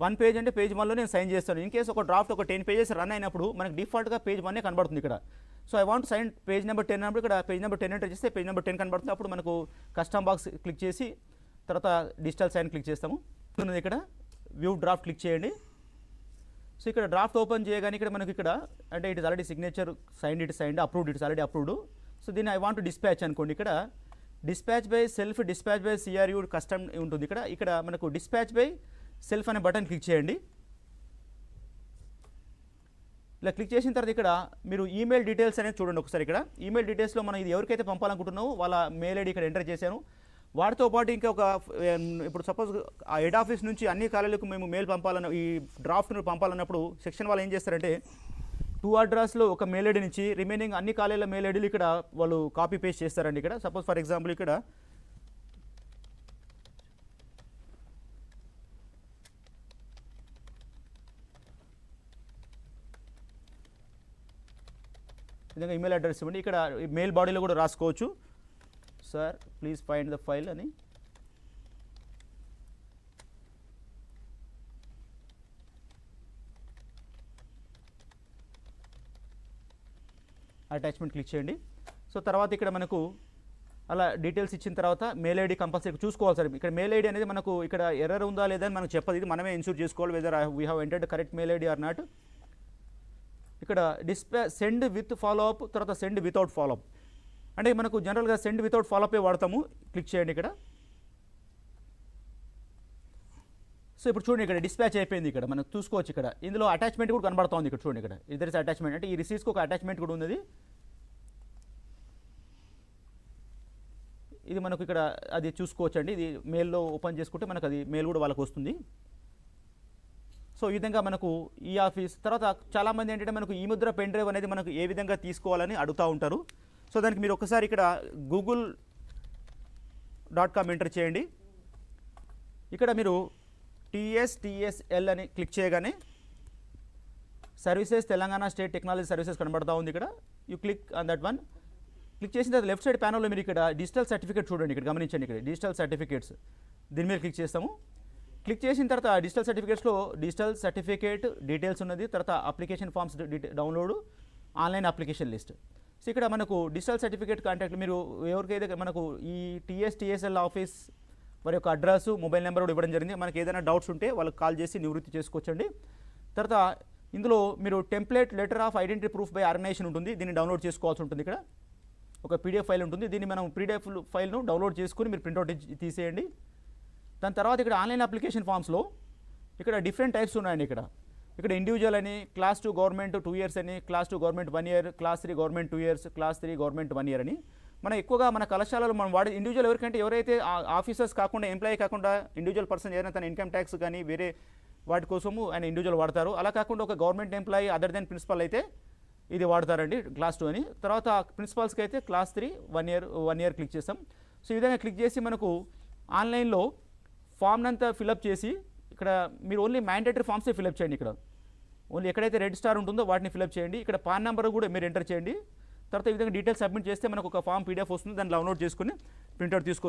1 పేజ్ అంటే పేజ్ 1లో నేను సైన్ చేస్తాను. ఇన్ కేసు ఒక డ్రాఫ్ట్ ఒక 10 పేజెస్ రన్ అయినప్పుడు మనకు డిఫాల్ట్గా పేజ్ 1 కనబడుతుంది ఇక్కడ. So I want sign page number 10 అన్నప్పుడు ఇక్కడ పేజ్ నెంబర్ 10 ఎంటర్ చేస్తే పేజ్ నెంబర్ 10 కనబడుతుంది. అప్పుడు మనకు కస్టమ్ బాక్స్ క్లిక్ చేసి తర్వాత డిజిటల్ సైన్ క్లిక్ చేస్తాము. ఇక్కడ వ్యూ డ్రాఫ్ట్ క్లిక్ చేయండి. సో ఇక్కడ డ్రాఫ్ట్ ఓపెన్ చేయగానే ఇక్కడ మనకి ఇక్కడ అంటే it is already signature signed, it signed, approved, it's already approved. So దీన్ని ఐ వాంట్ డిస్పాచ్ అనుకోండి. ఇక్కడ dispatch by self, dispatch by CRU custom ఉంటుంది. ఇక్కడ మనకు డిస్పాచ్ బై సెల్ఫ్ అనే బటన్ క్లిక్ చేయండి. ఇలా క్లిక్ చేసిన తర్వాత ఇక్కడ మీరు ఈమెయిల్ డీటెయిల్స్ అనేది చూడండి ఒకసారి. ఇక్కడ ఈమెయిల్ డీటెయిల్స్లో మనం ఇది ఎవరికైతే పంపాలనుకుంటున్నామో వాళ్ళ మెయిల్ ఐడి ఇక్కడ ఎంటర్ చేశాను. వాటితో పాటు ఇంకా ఇప్పుడు సపోజ్ ఆ హెడ్ ఆఫీస్ నుంచి అన్ని ఖాళీలకు మేము మెయిల్ పంపాలన్న ఈ డ్రాఫ్ట్ను పంపాలన్నప్పుడు సెక్షన్ వాళ్ళు ఏం చేస్తారంటే 2 అడ్రస్లో ఒక మెయిల్ ఐడి నుంచి రిమైనింగ్ అన్ని ఖాళీల మెయిల్ ఐడీలు ఇక్కడ వాళ్ళు కాపీ పేస్ట్ చేస్తారండి. ఇక్కడ సపోజ్ ఫర్ ఎగ్జాంపుల్ ఇక్కడ విధంగా ఈమెయిల్ అడ్రస్ ఇవ్వండి. ఇక్కడ మెయిల్ బాడీలో కూడా రాసుకోవచ్చు, sir please find the file అని. అటాచ్మెంట్ క్లిక్ చేయండి. సో తర్వాత ఇక్కడ మనకు అలా డీటెయిల్స్ ఇచ్చిన తర్వాత మెయిల్ ఐడి కంపల్సరీ చూసుకోవాలి సార్. ఇక్కడ మెయిల్ ఐడి అనేది మనకు ఇక్కడ ఎర్రర్ ఉందా లేదా అని మనకు చెప్పదు, ఇది మనమే ఇన్సూర్ చేసుకోవాలి whether we have entered correct mail ID are not. ఇక్కడ సెండ్ విత్ ఫాలోఅప్, తర్వాత సెండ్ వితౌట్ ఫాలోఅప్. అంటే మనకు జనరల్గా సెండ్ వితౌట్ ఫాలోఅప్ వాడతాము. క్లిక్ చేయండి ఇక్కడ. సో ఇప్పుడు చూడండి ఇక్కడ డిస్పాచ్ అయిపోయింది. ఇక్కడ మనకు చూసుకోవచ్చు. ఇక్కడ ఇందులో అటాచ్మెంట్ కూడా కనబడుతుంది. ఇక్కడ చూడండి, ఇక్కడ ఇద్దరు అటాచ్మెంట్ అంటే ఈ రిసీట్స్కి ఒక అటాచ్మెంట్ కూడా ఉన్నది. ఇది మనకు ఇక్కడ అది చూసుకోవచ్చు అండి. ఇది మెయిల్లో ఓపెన్ చేసుకుంటే మనకు అది మెయిల్ కూడా వాళ్ళకి వస్తుంది. సో ఈ విధంగా మనకు ఈ ఆఫీస్ తర్వాత చాలామంది ఏంటంటే మనకు ఈ ముద్ర పెన్ డ్రైవ్ అనేది మనకు ఏ విధంగా తీసుకోవాలని అడుగుతూ ఉంటారు. సో దానికి మీరు ఒకసారి ఇక్కడ google.com ఎంటర్ చేయండి. ఇక్కడ మీరు TSTSL అని క్లిక్ చేయగానే services Telangana state technology services కనబడతా ఉంది. ఇక్కడ you click on that one. Click చేసిన తర్వాత లెఫ్ట్ సైడ్ ప్యానల్లో మీరు ఇక్కడ డిజిటల్ సర్టిఫికేట్ చూడండి. ఇక్కడ గమనించండి, ఇక్కడ డిజిటల్ సర్టిఫికేట్స్ దీని మీద క్లిక్ చేస్తాము. క్లిక్ చేసిన తర్వాత డిజిటల్ సర్టిఫికేట్స్లో డిజిటల్ సర్టిఫికేట్ డీటెయిల్స్ ఉన్నది, తర్వాత application forms download, online application list. So ఇక్కడ మనకు డిజిటల్ సర్టిఫికేట్ కాంటాక్ట్ మీరు ఎవరికైతే మనకు ఈ TSTSL ఆఫీస్ వారి యొక్క అడ్రస్ మొబైల్ నెంబర్ కూడా ఇవ్వడం జరిగింది. మనకి ఏదైనా డౌట్స్ ఉంటే వాళ్ళకి కాల్ చేసి నివృత్తి చేసుకోవచ్చండి. తర్వాత ఇందులో మీరు template letter of identity proof by organisation ఉంటుంది, దీన్ని డౌన్లోడ్ చేసుకోవాల్సి ఉంటుంది. ఇక్కడ ఒక PDF ఫైల్ ఉంటుంది, దీన్ని మనం PDF ఫైల్ను డౌన్లోడ్ చేసుకుని మీరు ప్రింట్అవుట్ తీసేయండి. దాని తర్వాత ఇక్కడ ఆన్లైన్ అప్లికేషన్ ఫామ్స్లో ఇక్కడ డిఫరెంట్ టైప్స్ ఉన్నాయండి. ఇక్కడ ఇండివిజువల్ అని, క్లాస్ 2 గవర్నమెంట్ 2 years అని, class 2 government 1 year, class 3 government 2 years, class 3 government 1 year అని. మనం ఎక్కువగా మన కళాశాలలో మనం వాడే ఇండివిజువల్ ఎవరైతే ఆఫీసర్స్ కాకుండా ఎంప్లాయీ కాకుండా ఇండివిజువల్ పర్సన్ ఏదైనా తన ఇన్కమ్ ట్యాక్స్ కానీ వేరే వాటి కోసము ఆయన ఇండివిజువల్ వాడతారు. అలా కాకుండా ఒక government employee other than principal అయితే ఇది వాడతారండి క్లాస్ 2 అని. తర్వాత ప్రిన్సిపల్స్కి అయితే క్లాస్ 3 1 year క్లిక్ చేస్తాం. సో ఈ విధంగా క్లిక్ చేసి మనకు ఆన్లైన్లో ఫామ్ని అంతా ఫిలప్ చేసి ఇక్కడ మీరు ఓన్లీ మ్యాండేటరీ ఫామ్సే ఫిలప్ చేయండి. ఇక్కడ ఓన్లీ ఎక్కడైతే రెడ్ స్టార్ ఉంటుందో వాటిని ఫిలప్ చేయండి. ఇక్కడ పాన్ నెంబర్ కూడా మీరు ఎంటర్ చేయండి. తర్వాత ఈ విధంగా డీటెయిల్స్ సబ్మిట్ చేస్తే మనకు ఒక ఫామ్ PDF వస్తుంది, దాన్ని డౌన్లోడ్ చేసుకుని ప్రింట్అవుట్ తీసుకోవచ్చు.